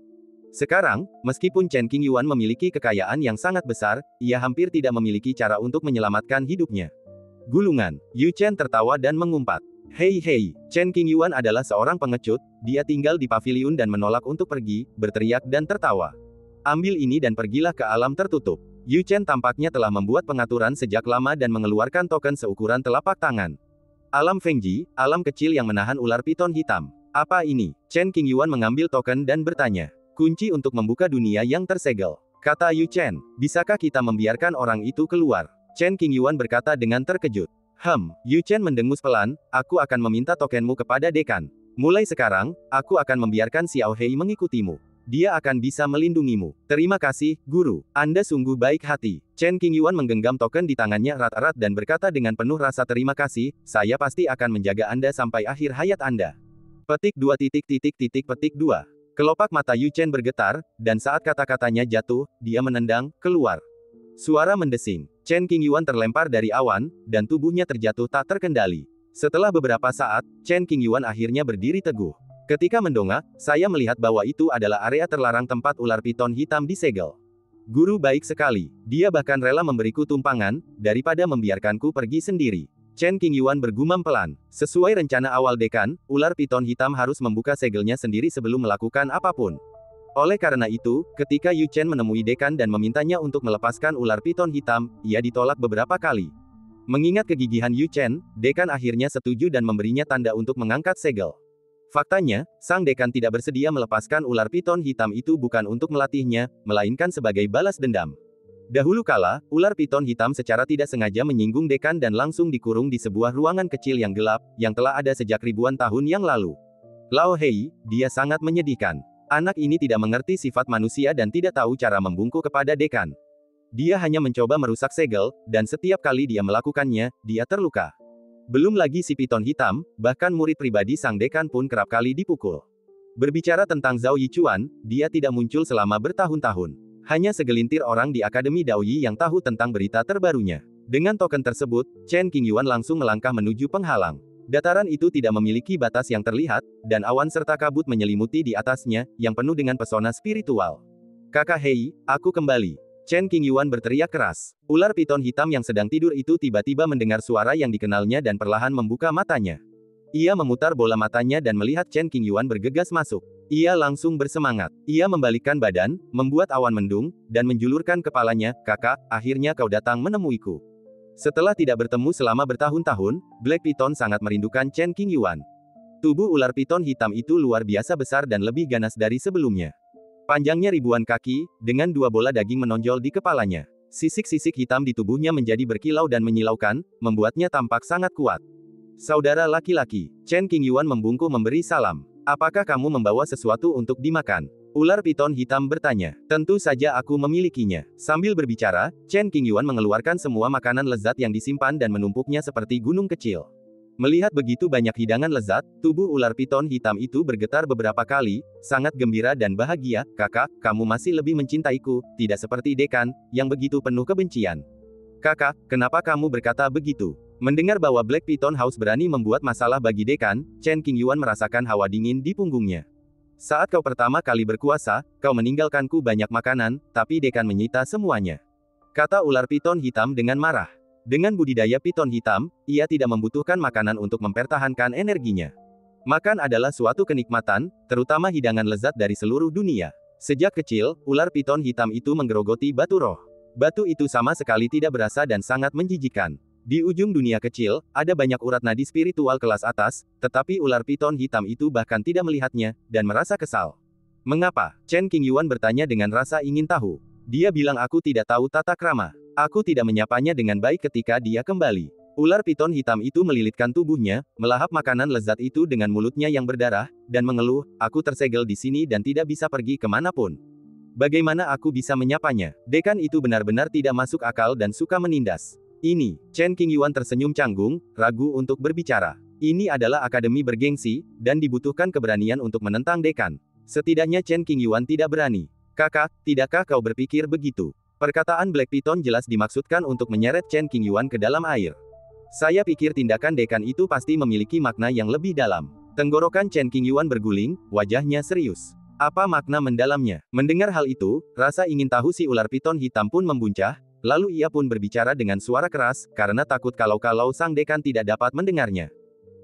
Sekarang, meskipun Chen Qingyuan memiliki kekayaan yang sangat besar, ia hampir tidak memiliki cara untuk menyelamatkan hidupnya. Gulungan. Yu Chen tertawa dan mengumpat. Hei, Chen Qingyuan adalah seorang pengecut, dia tinggal di paviliun dan menolak untuk pergi, berteriak dan tertawa. Ambil ini dan pergilah ke alam tertutup. Yu Chen tampaknya telah membuat pengaturan sejak lama dan mengeluarkan token seukuran telapak tangan. Alam Fengji, alam kecil yang menahan ular piton hitam. Apa ini? Chen Qingyuan mengambil token dan bertanya. Kunci untuk membuka dunia yang tersegel. Kata Yu Chen, bisakah kita membiarkan orang itu keluar? Chen Qingyuan berkata dengan terkejut. Yu Chen mendengus pelan, aku akan meminta tokenmu kepada dekan. Mulai sekarang, aku akan membiarkan Xiao Hei mengikutimu. Dia akan bisa melindungimu. Terima kasih, guru. Anda sungguh baik hati. Chen Qingyuan menggenggam token di tangannya erat-erat dan berkata dengan penuh rasa terima kasih, saya pasti akan menjaga Anda sampai akhir hayat Anda. Petik 2. Petik 2. Kelopak mata Yu Chen bergetar, dan saat kata-katanya jatuh, dia menendang, keluar. Suara mendesing. Chen Qingyuan terlempar dari awan, dan tubuhnya terjatuh tak terkendali. Setelah beberapa saat, Chen Qingyuan akhirnya berdiri teguh. Ketika mendongak, saya melihat bahwa itu adalah area terlarang tempat ular piton hitam disegel. Guru baik sekali. Dia bahkan rela memberiku tumpangan, daripada membiarkanku pergi sendiri. Chen Qingyuan bergumam pelan. Sesuai rencana awal dekan, ular piton hitam harus membuka segelnya sendiri sebelum melakukan apapun. Oleh karena itu, ketika Yu Chen menemui dekan dan memintanya untuk melepaskan ular piton hitam, ia ditolak beberapa kali. Mengingat kegigihan Yu Chen, dekan akhirnya setuju dan memberinya tanda untuk mengangkat segel. Faktanya, sang dekan tidak bersedia melepaskan ular piton hitam itu bukan untuk melatihnya, melainkan sebagai balas dendam. Dahulu kala, ular piton hitam secara tidak sengaja menyinggung dekan dan langsung dikurung di sebuah ruangan kecil yang gelap, yang telah ada sejak ribuan tahun yang lalu. Lao Hei, dia sangat menyedihkan. Anak ini tidak mengerti sifat manusia dan tidak tahu cara membungkuk kepada dekan. Dia hanya mencoba merusak segel, dan setiap kali dia melakukannya, dia terluka. Belum lagi si piton hitam, bahkan murid pribadi sang dekan pun kerap kali dipukul. Berbicara tentang Zhao Yichuan, dia tidak muncul selama bertahun-tahun. Hanya segelintir orang di Akademi Daoyi yang tahu tentang berita terbarunya. Dengan token tersebut, Chen Qingyuan langsung melangkah menuju penghalang. Dataran itu tidak memiliki batas yang terlihat, dan awan serta kabut menyelimuti di atasnya, yang penuh dengan pesona spiritual. Kakak Hei, aku kembali. Chen Qingyuan berteriak keras. Ular piton hitam yang sedang tidur itu tiba-tiba mendengar suara yang dikenalnya dan perlahan membuka matanya. Ia memutar bola matanya dan melihat Chen Qingyuan bergegas masuk. Ia langsung bersemangat. Ia membalikkan badan, membuat awan mendung, dan menjulurkan kepalanya, kakak, akhirnya kau datang menemuiku. Setelah tidak bertemu selama bertahun-tahun, Black Piton sangat merindukan Chen Qingyuan. Tubuh ular piton hitam itu luar biasa besar dan lebih ganas dari sebelumnya. Panjangnya ribuan kaki, dengan 2 bola daging menonjol di kepalanya. Sisik-sisik hitam di tubuhnya menjadi berkilau dan menyilaukan, membuatnya tampak sangat kuat. Saudara laki-laki, Chen Qingyuan membungkuk memberi salam. Apakah kamu membawa sesuatu untuk dimakan? Ular piton hitam bertanya. Tentu saja aku memilikinya. Sambil berbicara, Chen Qingyuan mengeluarkan semua makanan lezat yang disimpan dan menumpuknya seperti gunung kecil. Melihat begitu banyak hidangan lezat, tubuh ular piton hitam itu bergetar beberapa kali, sangat gembira dan bahagia. Kakak, kamu masih lebih mencintaiku, tidak seperti dekan, yang begitu penuh kebencian. Kakak, kenapa kamu berkata begitu? Mendengar bahwa Black Python House berani membuat masalah bagi dekan, Chen Qingyuan merasakan hawa dingin di punggungnya. Saat kau pertama kali berkuasa, kau meninggalkanku banyak makanan, tapi dekan menyita semuanya. Kata ular piton hitam dengan marah. Dengan budidaya piton hitam, ia tidak membutuhkan makanan untuk mempertahankan energinya. Makan adalah suatu kenikmatan, terutama hidangan lezat dari seluruh dunia. Sejak kecil, ular piton hitam itu menggerogoti batu roh. Batu itu sama sekali tidak berasa dan sangat menjijikkan. Di ujung dunia kecil, ada banyak urat nadi spiritual kelas atas, tetapi ular piton hitam itu bahkan tidak melihatnya, dan merasa kesal. Mengapa? Chen Qingyuan bertanya dengan rasa ingin tahu. Dia bilang aku tidak tahu tata krama. Aku tidak menyapanya dengan baik ketika dia kembali. Ular piton hitam itu melilitkan tubuhnya, melahap makanan lezat itu dengan mulutnya yang berdarah, dan mengeluh, aku tersegel di sini dan tidak bisa pergi kemanapun. Bagaimana aku bisa menyapanya? Dekan itu benar-benar tidak masuk akal dan suka menindas. Ini, Chen Qingyuan tersenyum canggung, ragu untuk berbicara. Ini adalah akademi bergengsi, dan dibutuhkan keberanian untuk menentang dekan. Setidaknya Chen Qingyuan tidak berani. Kakak, tidakkah kau berpikir begitu? Perkataan Black Python jelas dimaksudkan untuk menyeret Chen Qingyuan ke dalam air. Saya pikir tindakan dekan itu pasti memiliki makna yang lebih dalam. Tenggorokan Chen Qingyuan berguling, wajahnya serius. Apa makna mendalamnya? Mendengar hal itu, rasa ingin tahu si ular piton hitam pun membuncah. Lalu ia pun berbicara dengan suara keras, karena takut kalau sang dekan tidak dapat mendengarnya.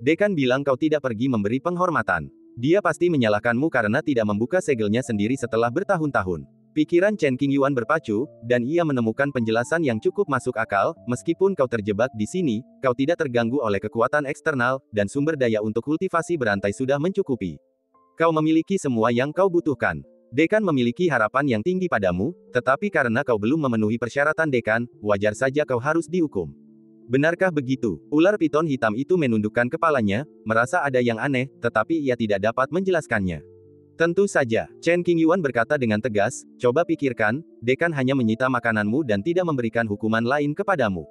Dekan bilang kau tidak pergi memberi penghormatan. Dia pasti menyalahkanmu karena tidak membuka segelnya sendiri setelah bertahun-tahun. Pikiran Chen Qingyuan berpacu, dan ia menemukan penjelasan yang cukup masuk akal, meskipun kau terjebak di sini, kau tidak terganggu oleh kekuatan eksternal, dan sumber daya untuk kultivasi berantai sudah mencukupi. Kau memiliki semua yang kau butuhkan. Dekan memiliki harapan yang tinggi padamu, tetapi karena kau belum memenuhi persyaratan dekan, wajar saja kau harus dihukum. Benarkah begitu? Ular piton hitam itu menundukkan kepalanya, merasa ada yang aneh, tetapi ia tidak dapat menjelaskannya. Tentu saja, Chen Qingyuan berkata dengan tegas, coba pikirkan, dekan hanya menyita makananmu dan tidak memberikan hukuman lain kepadamu.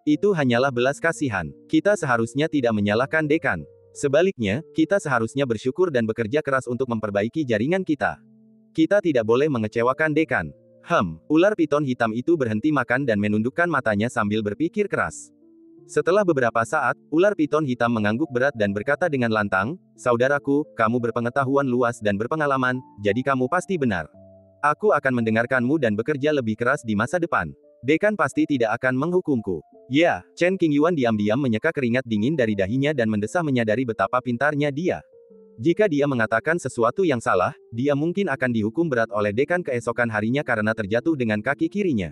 Itu hanyalah belas kasihan. Kita seharusnya tidak menyalahkan dekan. Sebaliknya, kita seharusnya bersyukur dan bekerja keras untuk memperbaiki jaringan kita. Kita tidak boleh mengecewakan dekan. Ular piton hitam itu berhenti makan dan menundukkan matanya sambil berpikir keras. Setelah beberapa saat, ular piton hitam mengangguk berat dan berkata dengan lantang, saudaraku, kamu berpengetahuan luas dan berpengalaman, jadi kamu pasti benar. Aku akan mendengarkanmu dan bekerja lebih keras di masa depan. Dekan pasti tidak akan menghukumku. Ya, Chen Qingyuan diam-diam menyeka keringat dingin dari dahinya dan mendesah menyadari betapa pintarnya dia. Jika dia mengatakan sesuatu yang salah, dia mungkin akan dihukum berat oleh dekan keesokan harinya karena terjatuh dengan kaki kirinya.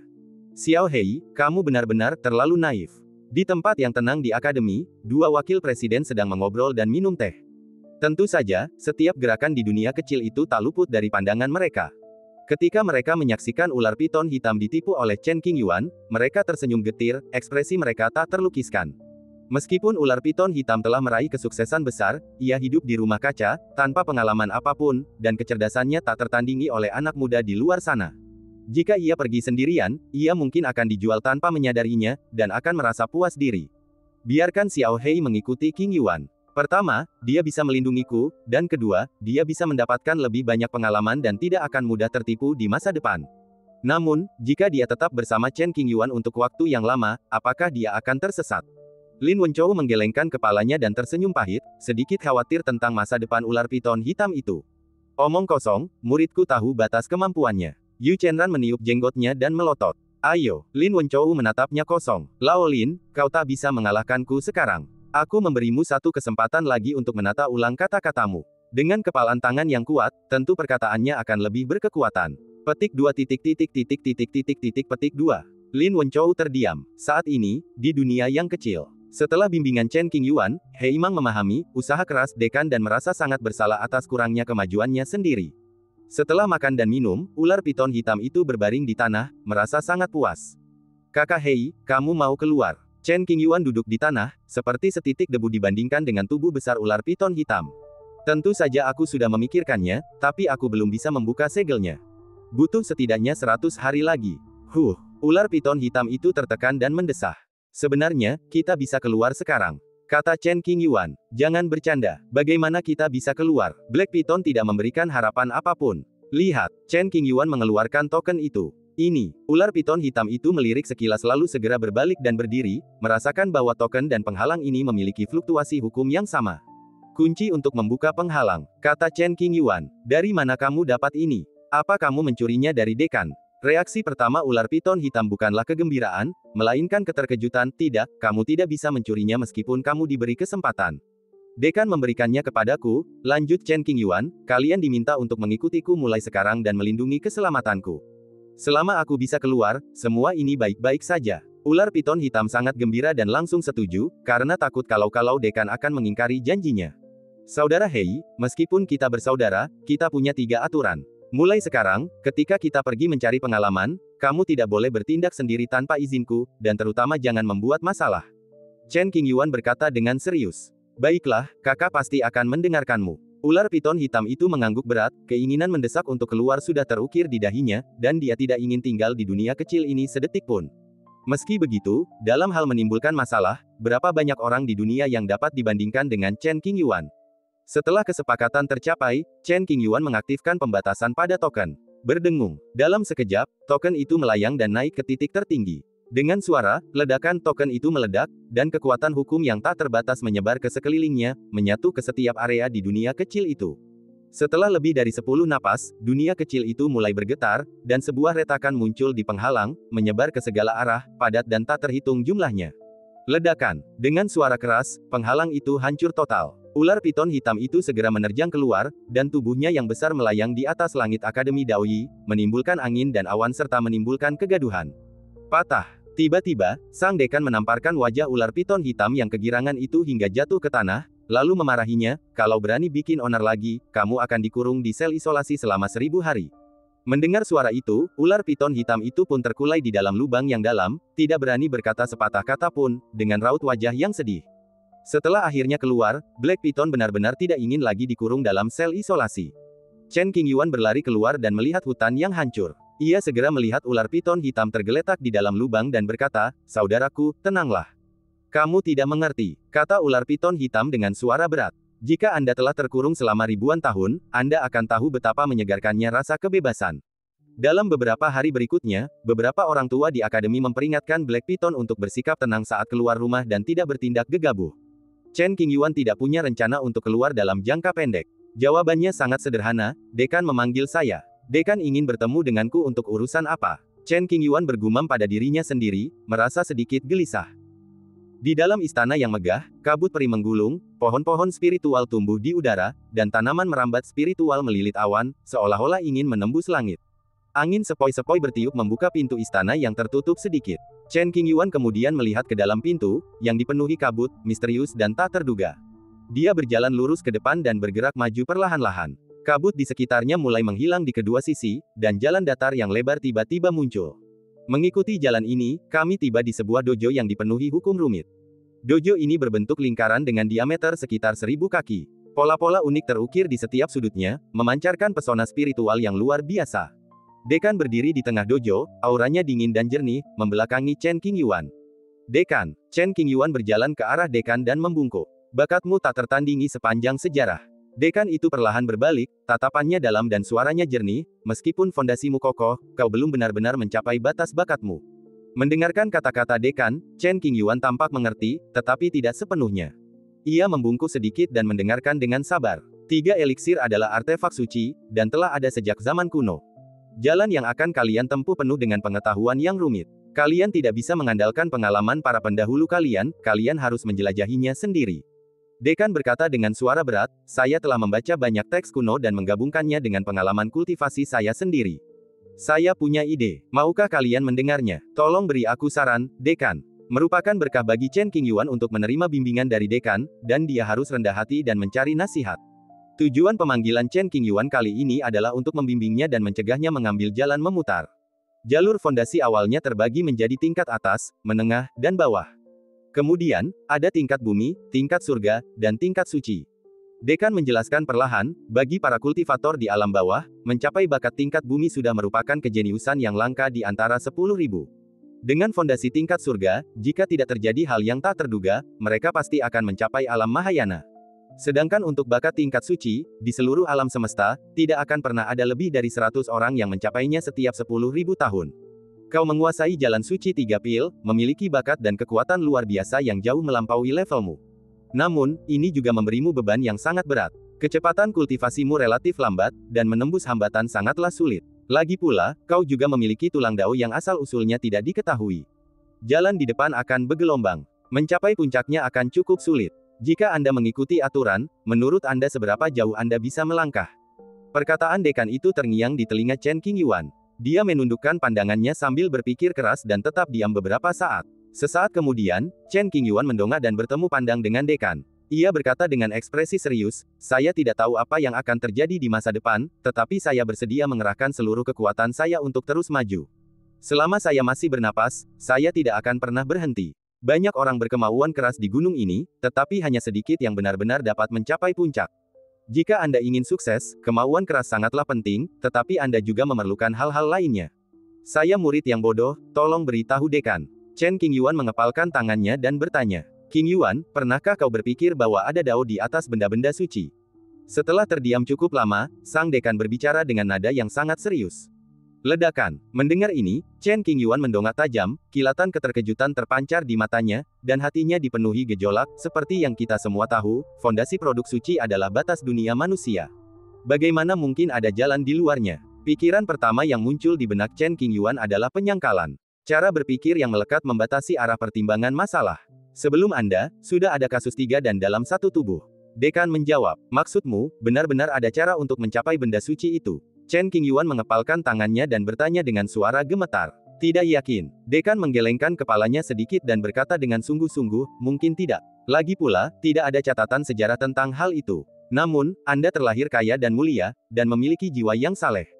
Xiao Hei, kamu benar-benar terlalu naif. Di tempat yang tenang di akademi, dua wakil presiden sedang mengobrol dan minum teh. Tentu saja, setiap gerakan di dunia kecil itu tak luput dari pandangan mereka. Ketika mereka menyaksikan ular piton hitam ditipu oleh Chen Qingyuan, mereka tersenyum getir, ekspresi mereka tak terlukiskan. Meskipun ular piton hitam telah meraih kesuksesan besar, ia hidup di rumah kaca, tanpa pengalaman apapun, dan kecerdasannya tak tertandingi oleh anak muda di luar sana. Jika ia pergi sendirian, ia mungkin akan dijual tanpa menyadarinya, dan akan merasa puas diri. Biarkan Xiao Hei mengikuti Qingyuan. Pertama, dia bisa melindungiku, dan kedua, dia bisa mendapatkan lebih banyak pengalaman dan tidak akan mudah tertipu di masa depan. Namun, jika dia tetap bersama Chen Qingyuan untuk waktu yang lama, apakah dia akan tersesat? Lin Wenchou menggelengkan kepalanya dan tersenyum pahit, sedikit khawatir tentang masa depan ular piton hitam itu. Omong kosong, muridku tahu batas kemampuannya. Yu Chenran meniup jenggotnya dan melotot. Ayo, Lin Wenchou menatapnya kosong. Lao Lin, kau tak bisa mengalahkanku sekarang. Aku memberimu satu kesempatan lagi untuk menata ulang kata-katamu. Dengan kepalan tangan yang kuat, tentu perkataannya akan lebih berkekuatan. Petik 2 petik 2. Lin Wenchou terdiam. Saat ini, di dunia yang kecil. Setelah bimbingan Chen Qingyuan, He Yimang memahami usaha keras dekan dan merasa sangat bersalah atas kurangnya kemajuannya sendiri. Setelah makan dan minum, ular piton hitam itu berbaring di tanah, merasa sangat puas. Kakak Hei, kamu mau keluar? Chen Qingyuan duduk di tanah, seperti setitik debu dibandingkan dengan tubuh besar ular piton hitam. Tentu saja aku sudah memikirkannya, tapi aku belum bisa membuka segelnya. Butuh setidaknya 100 hari lagi. Ular piton hitam itu tertekan dan mendesah. Sebenarnya, kita bisa keluar sekarang. Kata Chen Qingyuan. Jangan bercanda. Bagaimana kita bisa keluar? Black Python tidak memberikan harapan apapun. Lihat, Chen Qingyuan mengeluarkan token itu. Ini, ular piton hitam itu melirik sekilas lalu segera berbalik dan berdiri, merasakan bahwa token dan penghalang ini memiliki fluktuasi hukum yang sama. Kunci untuk membuka penghalang, kata Chen Qingyuan. Dari mana kamu dapat ini? Apa kamu mencurinya dari dekan? Reaksi pertama ular piton hitam bukanlah kegembiraan, melainkan keterkejutan. Tidak, kamu tidak bisa mencurinya meskipun kamu diberi kesempatan. Dekan memberikannya kepadaku, lanjut Chen Qingyuan, kalian diminta untuk mengikutiku mulai sekarang dan melindungi keselamatanku. Selama aku bisa keluar, semua ini baik-baik saja. Ular piton hitam sangat gembira dan langsung setuju, karena takut kalau dekan akan mengingkari janjinya. Saudara Hei, meskipun kita bersaudara, kita punya 3 aturan. Mulai sekarang, ketika kita pergi mencari pengalaman, kamu tidak boleh bertindak sendiri tanpa izinku, dan terutama jangan membuat masalah. Chen Qingyuan berkata dengan serius. Baiklah, kakak pasti akan mendengarkanmu. Ular piton hitam itu mengangguk berat, keinginan mendesak untuk keluar sudah terukir di dahinya, dan dia tidak ingin tinggal di dunia kecil ini sedetik pun. Meski begitu, dalam hal menimbulkan masalah, berapa banyak orang di dunia yang dapat dibandingkan dengan Chen Qingyuan? Setelah kesepakatan tercapai, Chen Qingyuan mengaktifkan pembatasan pada token. Berdengung. Dalam sekejap, token itu melayang dan naik ke titik tertinggi. Dengan suara, ledakan token itu meledak, dan kekuatan hukum yang tak terbatas menyebar ke sekelilingnya, menyatu ke setiap area di dunia kecil itu. Setelah lebih dari 10 napas, dunia kecil itu mulai bergetar, dan sebuah retakan muncul di penghalang, menyebar ke segala arah, padat dan tak terhitung jumlahnya. Ledakan. Dengan suara keras, penghalang itu hancur total. Ular piton hitam itu segera menerjang keluar, dan tubuhnya yang besar melayang di atas langit Akademi Daoyi, menimbulkan angin dan awan serta menimbulkan kegaduhan. Patah. Tiba-tiba, sang dekan menamparkan wajah ular piton hitam yang kegirangan itu hingga jatuh ke tanah, lalu memarahinya, kalau berani bikin onar lagi, kamu akan dikurung di sel isolasi selama 1000 hari. Mendengar suara itu, ular piton hitam itu pun terkulai di dalam lubang yang dalam, tidak berani berkata sepatah kata pun, dengan raut wajah yang sedih. Setelah akhirnya keluar, Black Piton benar-benar tidak ingin lagi dikurung dalam sel isolasi. Chen Qingyuan berlari keluar dan melihat hutan yang hancur. Ia segera melihat ular piton hitam tergeletak di dalam lubang dan berkata, saudaraku, tenanglah. Kamu tidak mengerti, kata ular piton hitam dengan suara berat. Jika Anda telah terkurung selama ribuan tahun, Anda akan tahu betapa menyegarkannya rasa kebebasan. Dalam beberapa hari berikutnya, beberapa orang tua di akademi memperingatkan Black Piton untuk bersikap tenang saat keluar rumah dan tidak bertindak gegabah. Chen Qingyuan tidak punya rencana untuk keluar dalam jangka pendek. Jawabannya sangat sederhana, dekan memanggil saya. Dekan ingin bertemu denganku untuk urusan apa? Chen Qingyuan bergumam pada dirinya sendiri, merasa sedikit gelisah. Di dalam istana yang megah, kabut peri menggulung, pohon-pohon spiritual tumbuh di udara, dan tanaman merambat spiritual melilit awan, seolah-olah ingin menembus langit. Angin sepoi-sepoi bertiup membuka pintu istana yang tertutup sedikit. Chen Qingyuan kemudian melihat ke dalam pintu, yang dipenuhi kabut, misterius dan tak terduga. Dia berjalan lurus ke depan dan bergerak maju perlahan-lahan. Kabut di sekitarnya mulai menghilang di kedua sisi, dan jalan datar yang lebar tiba-tiba muncul. Mengikuti jalan ini, kami tiba di sebuah dojo yang dipenuhi hukum rumit. Dojo ini berbentuk lingkaran dengan diameter sekitar 1000 kaki. Pola-pola unik terukir di setiap sudutnya, memancarkan pesona spiritual yang luar biasa. Dekan berdiri di tengah dojo, auranya dingin dan jernih, membelakangi Chen Qingyuan. Dekan. Chen Qingyuan berjalan ke arah dekan dan membungkuk. Bakatmu tak tertandingi sepanjang sejarah. Dekan itu perlahan berbalik, tatapannya dalam dan suaranya jernih, meskipun fondasimu kokoh, kau belum benar-benar mencapai batas bakatmu. Mendengarkan kata-kata dekan, Chen Qingyuan tampak mengerti, tetapi tidak sepenuhnya. Ia membungkuk sedikit dan mendengarkan dengan sabar. 3 eliksir adalah artefak suci, dan telah ada sejak zaman kuno. Jalan yang akan kalian tempuh penuh dengan pengetahuan yang rumit. Kalian tidak bisa mengandalkan pengalaman para pendahulu kalian harus menjelajahinya sendiri. Dekan berkata dengan suara berat, saya telah membaca banyak teks kuno dan menggabungkannya dengan pengalaman kultivasi saya sendiri. Saya punya ide. Maukah kalian mendengarnya? Tolong beri aku saran, Dekan. Merupakan berkah bagi Chen Qingyuan untuk menerima bimbingan dari Dekan, dan dia harus rendah hati dan mencari nasihat. Tujuan pemanggilan Chen Qingyuan kali ini adalah untuk membimbingnya dan mencegahnya mengambil jalan memutar. Jalur fondasi awalnya terbagi menjadi tingkat atas, menengah, dan bawah. Kemudian, ada tingkat bumi, tingkat surga, dan tingkat suci. Dekan menjelaskan perlahan, bagi para kultivator di alam bawah, mencapai bakat tingkat bumi sudah merupakan kejeniusan yang langka di antara 10.000. Dengan fondasi tingkat surga, jika tidak terjadi hal yang tak terduga, mereka pasti akan mencapai alam Mahayana. Sedangkan untuk bakat tingkat suci, di seluruh alam semesta, tidak akan pernah ada lebih dari 100 orang yang mencapainya setiap 10.000 tahun. Kau menguasai jalan suci 3 pil, memiliki bakat dan kekuatan luar biasa yang jauh melampaui levelmu. Namun, ini juga memberimu beban yang sangat berat. Kecepatan kultivasimu relatif lambat, dan menembus hambatan sangatlah sulit. Lagi pula, kau juga memiliki tulang dao yang asal-usulnya tidak diketahui. Jalan di depan akan bergelombang. Mencapai puncaknya akan cukup sulit. Jika Anda mengikuti aturan, menurut Anda seberapa jauh Anda bisa melangkah? Perkataan dekan itu terngiang di telinga Chen Qingyuan. Dia menundukkan pandangannya sambil berpikir keras dan tetap diam beberapa saat. Sesaat kemudian, Chen Qingyuan mendongak dan bertemu pandang dengan dekan. Ia berkata dengan ekspresi serius, "Saya tidak tahu apa yang akan terjadi di masa depan, tetapi saya bersedia mengerahkan seluruh kekuatan saya untuk terus maju. Selama saya masih bernapas, saya tidak akan pernah berhenti." Banyak orang berkemauan keras di gunung ini, tetapi hanya sedikit yang benar-benar dapat mencapai puncak. Jika Anda ingin sukses, kemauan keras sangatlah penting, tetapi Anda juga memerlukan hal-hal lainnya. Saya murid yang bodoh, tolong beritahu dekan. Chen Qingyuan mengepalkan tangannya dan bertanya. Qingyuan, pernahkah kau berpikir bahwa ada dao di atas benda-benda suci? Setelah terdiam cukup lama, sang dekan berbicara dengan nada yang sangat serius. Ledakan. Mendengar ini, Chen Qingyuan mendongak tajam, kilatan keterkejutan terpancar di matanya, dan hatinya dipenuhi gejolak. Seperti yang kita semua tahu, fondasi produk suci adalah batas dunia manusia. Bagaimana mungkin ada jalan di luarnya? Pikiran pertama yang muncul di benak Chen Qingyuan adalah penyangkalan. Cara berpikir yang melekat membatasi arah pertimbangan masalah. Sebelum Anda, sudah ada kasus 3 dan dalam satu tubuh. Dekan menjawab, maksudmu, benar-benar ada cara untuk mencapai benda suci itu? Chen Qingyuan mengepalkan tangannya dan bertanya dengan suara gemetar. Tidak yakin. Dekan menggelengkan kepalanya sedikit dan berkata dengan sungguh-sungguh, mungkin tidak. Lagi pula, tidak ada catatan sejarah tentang hal itu. Namun, Anda terlahir kaya dan mulia, dan memiliki jiwa yang saleh.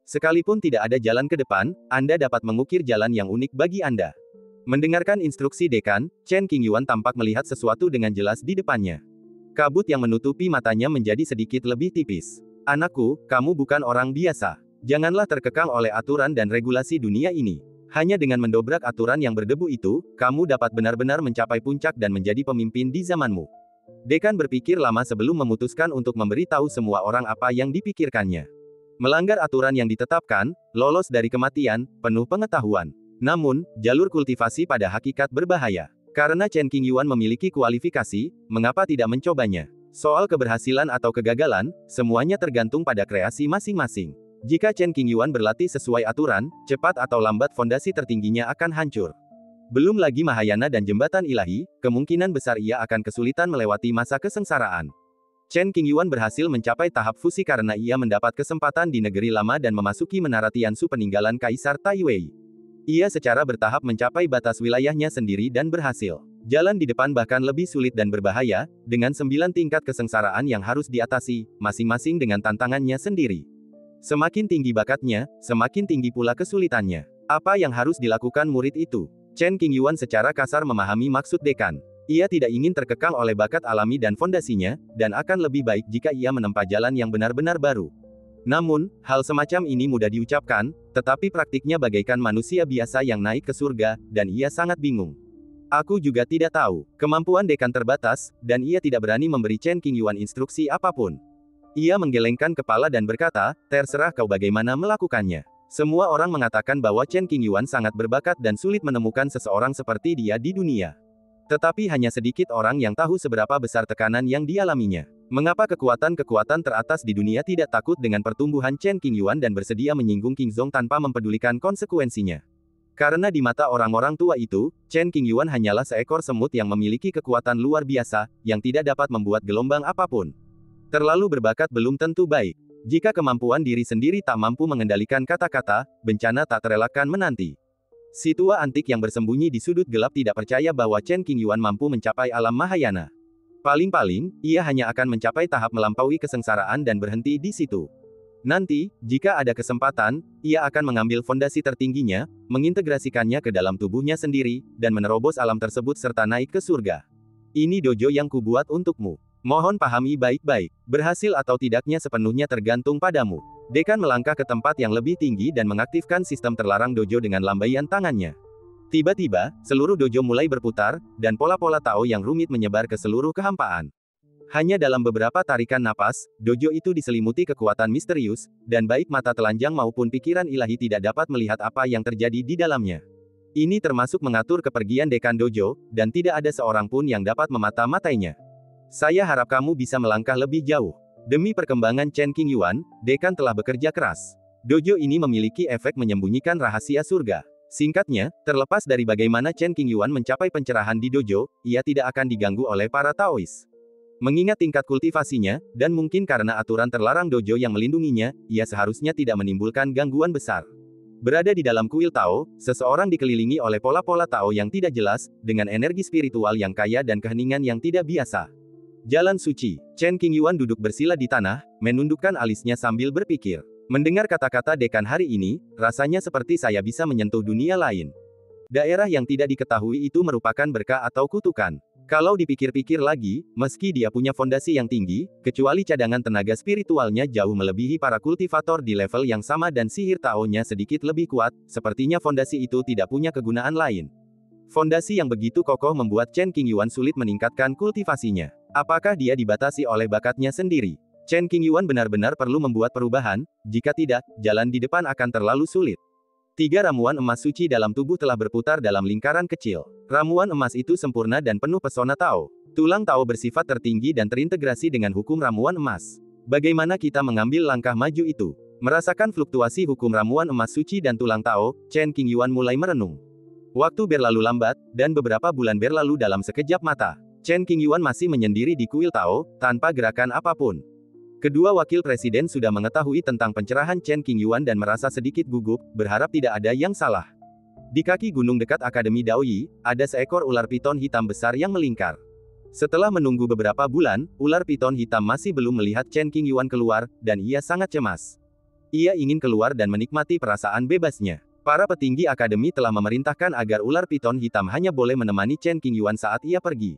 Sekalipun tidak ada jalan ke depan, Anda dapat mengukir jalan yang unik bagi Anda. Mendengarkan instruksi dekan, Chen Qingyuan tampak melihat sesuatu dengan jelas di depannya. Kabut yang menutupi matanya menjadi sedikit lebih tipis. Anakku, kamu bukan orang biasa. Janganlah terkekang oleh aturan dan regulasi dunia ini. Hanya dengan mendobrak aturan yang berdebu itu, kamu dapat benar-benar mencapai puncak dan menjadi pemimpin di zamanmu. Dekan berpikir lama sebelum memutuskan untuk memberitahu semua orang apa yang dipikirkannya. Melanggar aturan yang ditetapkan, lolos dari kematian, penuh pengetahuan. Namun, jalur kultivasi pada hakikat berbahaya. Karena Chen Qingyuan memiliki kualifikasi, mengapa tidak mencobanya? Soal keberhasilan atau kegagalan, semuanya tergantung pada kreasi masing-masing. Jika Chen Qingyuan berlatih sesuai aturan, cepat atau lambat fondasi tertingginya akan hancur. Belum lagi Mahayana dan jembatan ilahi, kemungkinan besar ia akan kesulitan melewati masa kesengsaraan. Chen Qingyuan berhasil mencapai tahap fusi karena ia mendapat kesempatan di negeri lama dan memasuki menara Tiansu peninggalan Kaisar Taiwei. Ia secara bertahap mencapai batas wilayahnya sendiri dan berhasil. Jalan di depan bahkan lebih sulit dan berbahaya, dengan 9 tingkat kesengsaraan yang harus diatasi, masing-masing dengan tantangannya sendiri. Semakin tinggi bakatnya, semakin tinggi pula kesulitannya. Apa yang harus dilakukan murid itu? Chen Qingyuan secara kasar memahami maksud dekan. Ia tidak ingin terkekang oleh bakat alami dan fondasinya, dan akan lebih baik jika ia menempa jalan yang benar-benar baru. Namun, hal semacam ini mudah diucapkan, tetapi praktiknya bagaikan manusia biasa yang naik ke surga, dan ia sangat bingung. Aku juga tidak tahu. Kemampuan dekan terbatas, dan ia tidak berani memberi Chen Qingyuan instruksi apapun. Ia menggelengkan kepala dan berkata, terserah kau bagaimana melakukannya. Semua orang mengatakan bahwa Chen Qingyuan sangat berbakat dan sulit menemukan seseorang seperti dia di dunia. Tetapi hanya sedikit orang yang tahu seberapa besar tekanan yang dialaminya. Mengapa kekuatan-kekuatan teratas di dunia tidak takut dengan pertumbuhan Chen Qingyuan dan bersedia menyinggung King Zong tanpa mempedulikan konsekuensinya? Karena di mata orang-orang tua itu, Chen Qingyuan hanyalah seekor semut yang memiliki kekuatan luar biasa, yang tidak dapat membuat gelombang apapun. Terlalu berbakat belum tentu baik. Jika kemampuan diri sendiri tak mampu mengendalikan kata-kata, bencana tak terelakkan menanti. Si tua antik yang bersembunyi di sudut gelap tidak percaya bahwa Chen Qingyuan mampu mencapai alam Mahayana. Paling-paling, ia hanya akan mencapai tahap melampaui kesengsaraan dan berhenti di situ. Nanti, jika ada kesempatan, ia akan mengambil fondasi tertingginya, mengintegrasikannya ke dalam tubuhnya sendiri, dan menerobos alam tersebut serta naik ke surga. Ini dojo yang kubuat untukmu. Mohon pahami baik-baik. Berhasil atau tidaknya sepenuhnya tergantung padamu. Dekan melangkah ke tempat yang lebih tinggi dan mengaktifkan sistem terlarang dojo dengan lambaian tangannya. Tiba-tiba, seluruh dojo mulai berputar, dan pola-pola Tao yang rumit menyebar ke seluruh kehampaan. Hanya dalam beberapa tarikan napas, dojo itu diselimuti kekuatan misterius, dan baik mata telanjang maupun pikiran ilahi tidak dapat melihat apa yang terjadi di dalamnya. Ini termasuk mengatur kepergian dekan dojo, dan tidak ada seorang pun yang dapat memata-matainya. Saya harap kamu bisa melangkah lebih jauh. Demi perkembangan Chen Qingyuan, dekan telah bekerja keras. Dojo ini memiliki efek menyembunyikan rahasia surga. Singkatnya, terlepas dari bagaimana Chen Qingyuan mencapai pencerahan di dojo, ia tidak akan diganggu oleh para Taois. Mengingat tingkat kultivasinya, dan mungkin karena aturan terlarang dojo yang melindunginya, ia seharusnya tidak menimbulkan gangguan besar. Berada di dalam kuil Tao, seseorang dikelilingi oleh pola-pola Tao yang tidak jelas, dengan energi spiritual yang kaya dan keheningan yang tidak biasa. Jalan suci. Chen Qingyuan duduk bersila di tanah, menundukkan alisnya sambil berpikir. Mendengar kata-kata dekan hari ini, rasanya seperti saya bisa menyentuh dunia lain. Daerah yang tidak diketahui itu merupakan berkah atau kutukan. Kalau dipikir-pikir lagi, meski dia punya fondasi yang tinggi, kecuali cadangan tenaga spiritualnya jauh melebihi para kultivator di level yang sama dan sihir Tao-nya sedikit lebih kuat, sepertinya fondasi itu tidak punya kegunaan lain. Fondasi yang begitu kokoh membuat Chen Qingyuan sulit meningkatkan kultivasinya. Apakah dia dibatasi oleh bakatnya sendiri? Chen Qingyuan benar-benar perlu membuat perubahan, jika tidak, jalan di depan akan terlalu sulit. 3 ramuan emas suci dalam tubuh telah berputar dalam lingkaran kecil. Ramuan emas itu sempurna dan penuh pesona Tao. Tulang Tao bersifat tertinggi dan terintegrasi dengan hukum ramuan emas. Bagaimana kita mengambil langkah maju itu? Merasakan fluktuasi hukum ramuan emas suci dan tulang Tao, Chen Qingyuan mulai merenung. Waktu berlalu lambat, dan beberapa bulan berlalu dalam sekejap mata. Chen Qingyuan masih menyendiri di kuil Tao, tanpa gerakan apapun. Kedua wakil presiden sudah mengetahui tentang pencerahan Chen Qingyuan dan merasa sedikit gugup, berharap tidak ada yang salah. Di kaki gunung dekat Akademi Daoyi, ada seekor ular piton hitam besar yang melingkar. Setelah menunggu beberapa bulan, ular piton hitam masih belum melihat Chen Qingyuan keluar, dan ia sangat cemas. Ia ingin keluar dan menikmati perasaan bebasnya. Para petinggi akademi telah memerintahkan agar ular piton hitam hanya boleh menemani Chen Qingyuan saat ia pergi.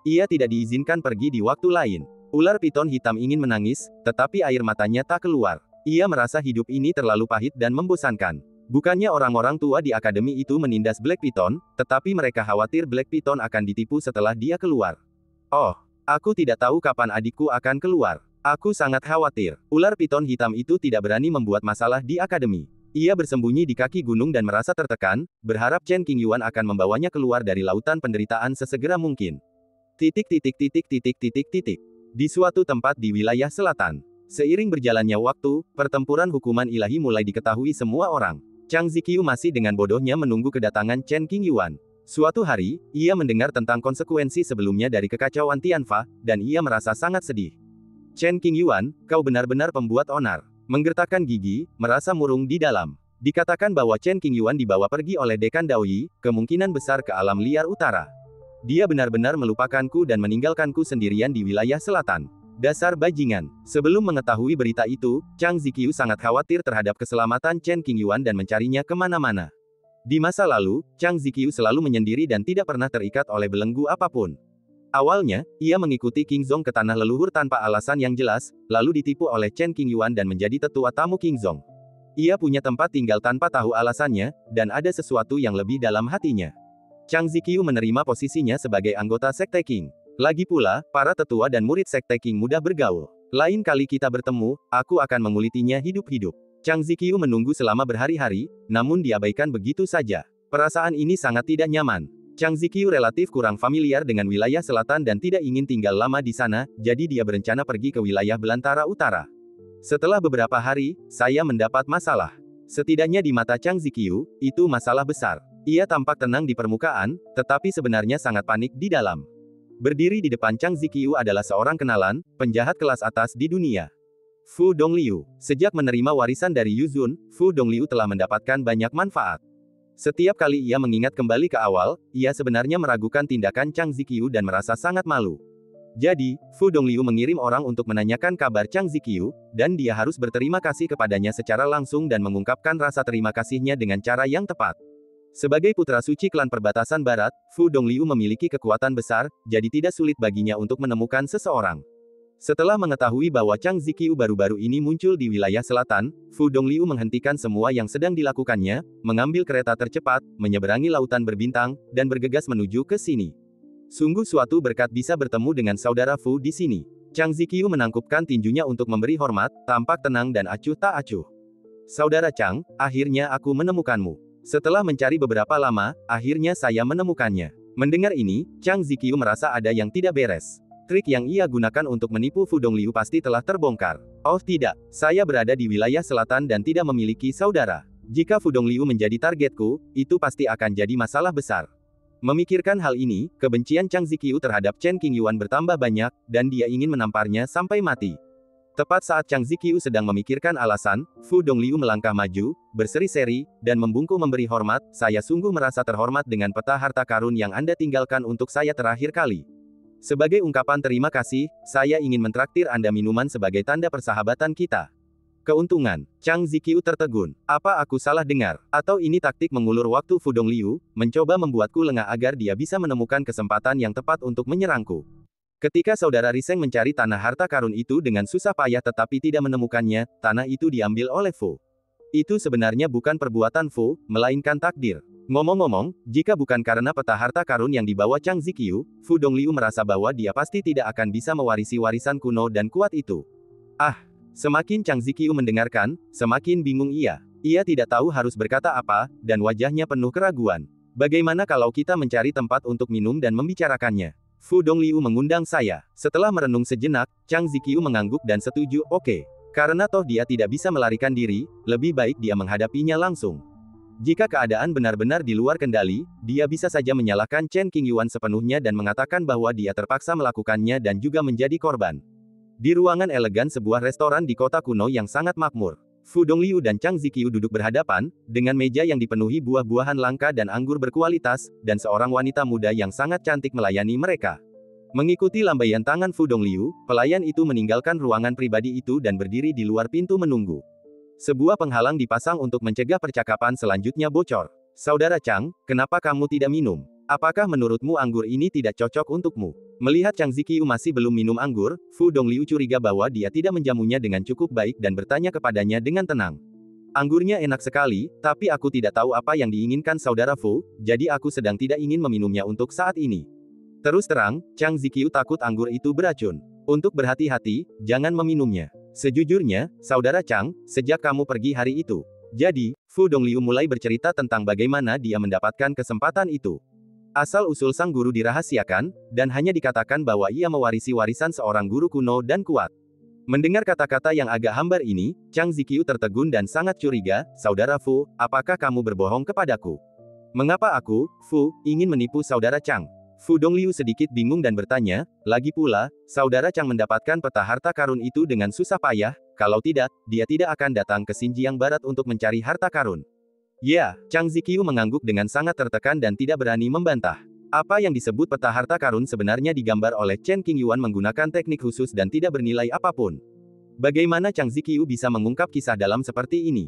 Ia tidak diizinkan pergi di waktu lain. Ular piton hitam ingin menangis, tetapi air matanya tak keluar. Ia merasa hidup ini terlalu pahit dan membosankan. Bukannya orang-orang tua di akademi itu menindas Black Piton, tetapi mereka khawatir Black Piton akan ditipu setelah dia keluar. Oh, aku tidak tahu kapan adikku akan keluar. Aku sangat khawatir. Ular piton hitam itu tidak berani membuat masalah di akademi. Ia bersembunyi di kaki gunung dan merasa tertekan, berharap Chen Qingyuan akan membawanya keluar dari lautan penderitaan sesegera mungkin. Di suatu tempat di wilayah selatan. Seiring berjalannya waktu, pertempuran hukuman ilahi mulai diketahui semua orang. Chang Ziqiu masih dengan bodohnya menunggu kedatangan Chen Qingyuan. Suatu hari, ia mendengar tentang konsekuensi sebelumnya dari kekacauan Tianfa, dan ia merasa sangat sedih. Chen Qingyuan, kau benar-benar pembuat onar. Menggertakkan gigi, merasa murung di dalam. Dikatakan bahwa Chen Qingyuan dibawa pergi oleh dekan Daoyi, kemungkinan besar ke alam liar utara. Dia benar-benar melupakanku dan meninggalkanku sendirian di wilayah selatan. Dasar bajingan. Sebelum mengetahui berita itu, Chang Ziqiu sangat khawatir terhadap keselamatan Chen Qingyuan dan mencarinya kemana-mana. Di masa lalu, Chang Ziqiu selalu menyendiri dan tidak pernah terikat oleh belenggu apapun. Awalnya, ia mengikuti Qingzong ke tanah leluhur tanpa alasan yang jelas, lalu ditipu oleh Chen Qingyuan dan menjadi tetua tamu Qingzong. Ia punya tempat tinggal tanpa tahu alasannya, dan ada sesuatu yang lebih dalam hatinya. Chang Ziqiu menerima posisinya sebagai anggota Sekte Qing. Lagi pula, para tetua dan murid Sekte Qing mudah bergaul. Lain kali kita bertemu, aku akan mengulitinya hidup-hidup. Chang Ziqiu menunggu selama berhari-hari, namun diabaikan begitu saja. Perasaan ini sangat tidak nyaman. Chang Ziqiu relatif kurang familiar dengan wilayah selatan dan tidak ingin tinggal lama di sana, jadi dia berencana pergi ke wilayah belantara utara. Setelah beberapa hari, saya mendapat masalah. Setidaknya di mata Chang Ziqiu, itu masalah besar. Ia tampak tenang di permukaan, tetapi sebenarnya sangat panik di dalam. Berdiri di depan Chang Ziqiu adalah seorang kenalan, penjahat kelas atas di dunia. Fu Dongliu. Sejak menerima warisan dari Yu Zun, Fu Dongliu telah mendapatkan banyak manfaat. Setiap kali ia mengingat kembali ke awal, ia sebenarnya meragukan tindakan Chang Ziqiu dan merasa sangat malu. Jadi, Fu Dongliu mengirim orang untuk menanyakan kabar Chang Ziqiu, dan dia harus berterima kasih kepadanya secara langsung dan mengungkapkan rasa terima kasihnya dengan cara yang tepat. Sebagai putra suci klan perbatasan barat, Fu Dongliu memiliki kekuatan besar, jadi tidak sulit baginya untuk menemukan seseorang. Setelah mengetahui bahwa Chang Ziqiu baru-baru ini muncul di wilayah selatan, Fu Dongliu menghentikan semua yang sedang dilakukannya, mengambil kereta tercepat, menyeberangi lautan berbintang, dan bergegas menuju ke sini. Sungguh suatu berkat bisa bertemu dengan saudara Fu di sini. Chang Ziqiu menangkupkan tinjunya untuk memberi hormat, tampak tenang dan acuh tak acuh. Saudara Chang, akhirnya aku menemukanmu. Setelah mencari beberapa lama, akhirnya saya menemukannya. Mendengar ini, Chang Ziqiu merasa ada yang tidak beres. Trik yang ia gunakan untuk menipu Fu Dongliu pasti telah terbongkar. Oh tidak, saya berada di wilayah selatan dan tidak memiliki saudara. Jika Fu Dongliu menjadi targetku, itu pasti akan jadi masalah besar. Memikirkan hal ini, kebencian Chang Ziqiu terhadap Chen Qingyuan bertambah banyak, dan dia ingin menamparnya sampai mati. Tepat saat Chang Ziqiu sedang memikirkan alasan, Fu Dongliu melangkah maju, berseri-seri, dan membungkuk memberi hormat, saya sungguh merasa terhormat dengan peta harta karun yang Anda tinggalkan untuk saya terakhir kali. Sebagai ungkapan terima kasih, saya ingin mentraktir Anda minuman sebagai tanda persahabatan kita. Keuntungan. Chang Ziqiu tertegun. Apa aku salah dengar? Atau ini taktik mengulur waktu Fu Dongliu, mencoba membuatku lengah agar dia bisa menemukan kesempatan yang tepat untuk menyerangku. Ketika saudara Riseng mencari tanah harta karun itu dengan susah payah tetapi tidak menemukannya, tanah itu diambil oleh Fu. Itu sebenarnya bukan perbuatan Fu, melainkan takdir. Ngomong-ngomong, jika bukan karena peta harta karun yang dibawa Chang Ziqiu, Fu Dongliu merasa bahwa dia pasti tidak akan bisa mewarisi warisan kuno dan kuat itu. Semakin Chang Ziqiu mendengarkan, semakin bingung ia. Ia tidak tahu harus berkata apa, dan wajahnya penuh keraguan. Bagaimana kalau kita mencari tempat untuk minum dan membicarakannya? Fu Dongliu mengundang saya. Setelah merenung sejenak, Chang Ziqiu mengangguk dan setuju, oke. Karena toh dia tidak bisa melarikan diri, lebih baik dia menghadapinya langsung. Jika keadaan benar-benar di luar kendali, dia bisa saja menyalahkan Chen Qingyuan sepenuhnya dan mengatakan bahwa dia terpaksa melakukannya dan juga menjadi korban. Di ruangan elegan sebuah restoran di kota kuno yang sangat makmur, Fu Dongliu dan Chang Ziqiu duduk berhadapan, dengan meja yang dipenuhi buah-buahan langka dan anggur berkualitas, dan seorang wanita muda yang sangat cantik melayani mereka. Mengikuti lambaian tangan Fu Dongliu, pelayan itu meninggalkan ruangan pribadi itu dan berdiri di luar pintu menunggu. Sebuah penghalang dipasang untuk mencegah percakapan selanjutnya bocor. Saudara Chang, kenapa kamu tidak minum? Apakah menurutmu anggur ini tidak cocok untukmu? Melihat Chang Ziqiu masih belum minum anggur, Fu Dongliu curiga bahwa dia tidak menjamunya dengan cukup baik dan bertanya kepadanya dengan tenang. Anggurnya enak sekali, tapi aku tidak tahu apa yang diinginkan saudara Fu, jadi aku sedang tidak ingin meminumnya untuk saat ini. Terus terang, Chang Ziqiu takut anggur itu beracun. Untuk berhati-hati, jangan meminumnya. Sejujurnya, saudara Chang, sejak kamu pergi hari itu. Jadi, Fu Dongliu mulai bercerita tentang bagaimana dia mendapatkan kesempatan itu. Asal-usul sang guru dirahasiakan, dan hanya dikatakan bahwa ia mewarisi warisan seorang guru kuno dan kuat. Mendengar kata-kata yang agak hambar ini, Chang Ziqiu tertegun dan sangat curiga, saudara Fu, apakah kamu berbohong kepadaku? Mengapa aku, Fu, ingin menipu saudara Chang? Fu Dongliu sedikit bingung dan bertanya, lagi pula, saudara Chang mendapatkan peta harta karun itu dengan susah payah, kalau tidak, dia tidak akan datang ke Xinjiang Barat untuk mencari harta karun. Ya, Chang Ziqiu mengangguk dengan sangat tertekan dan tidak berani membantah. Apa yang disebut peta harta karun sebenarnya digambar oleh Chen Qingyuan menggunakan teknik khusus dan tidak bernilai apapun. Bagaimana Chang Ziqiu bisa mengungkap kisah dalam seperti ini?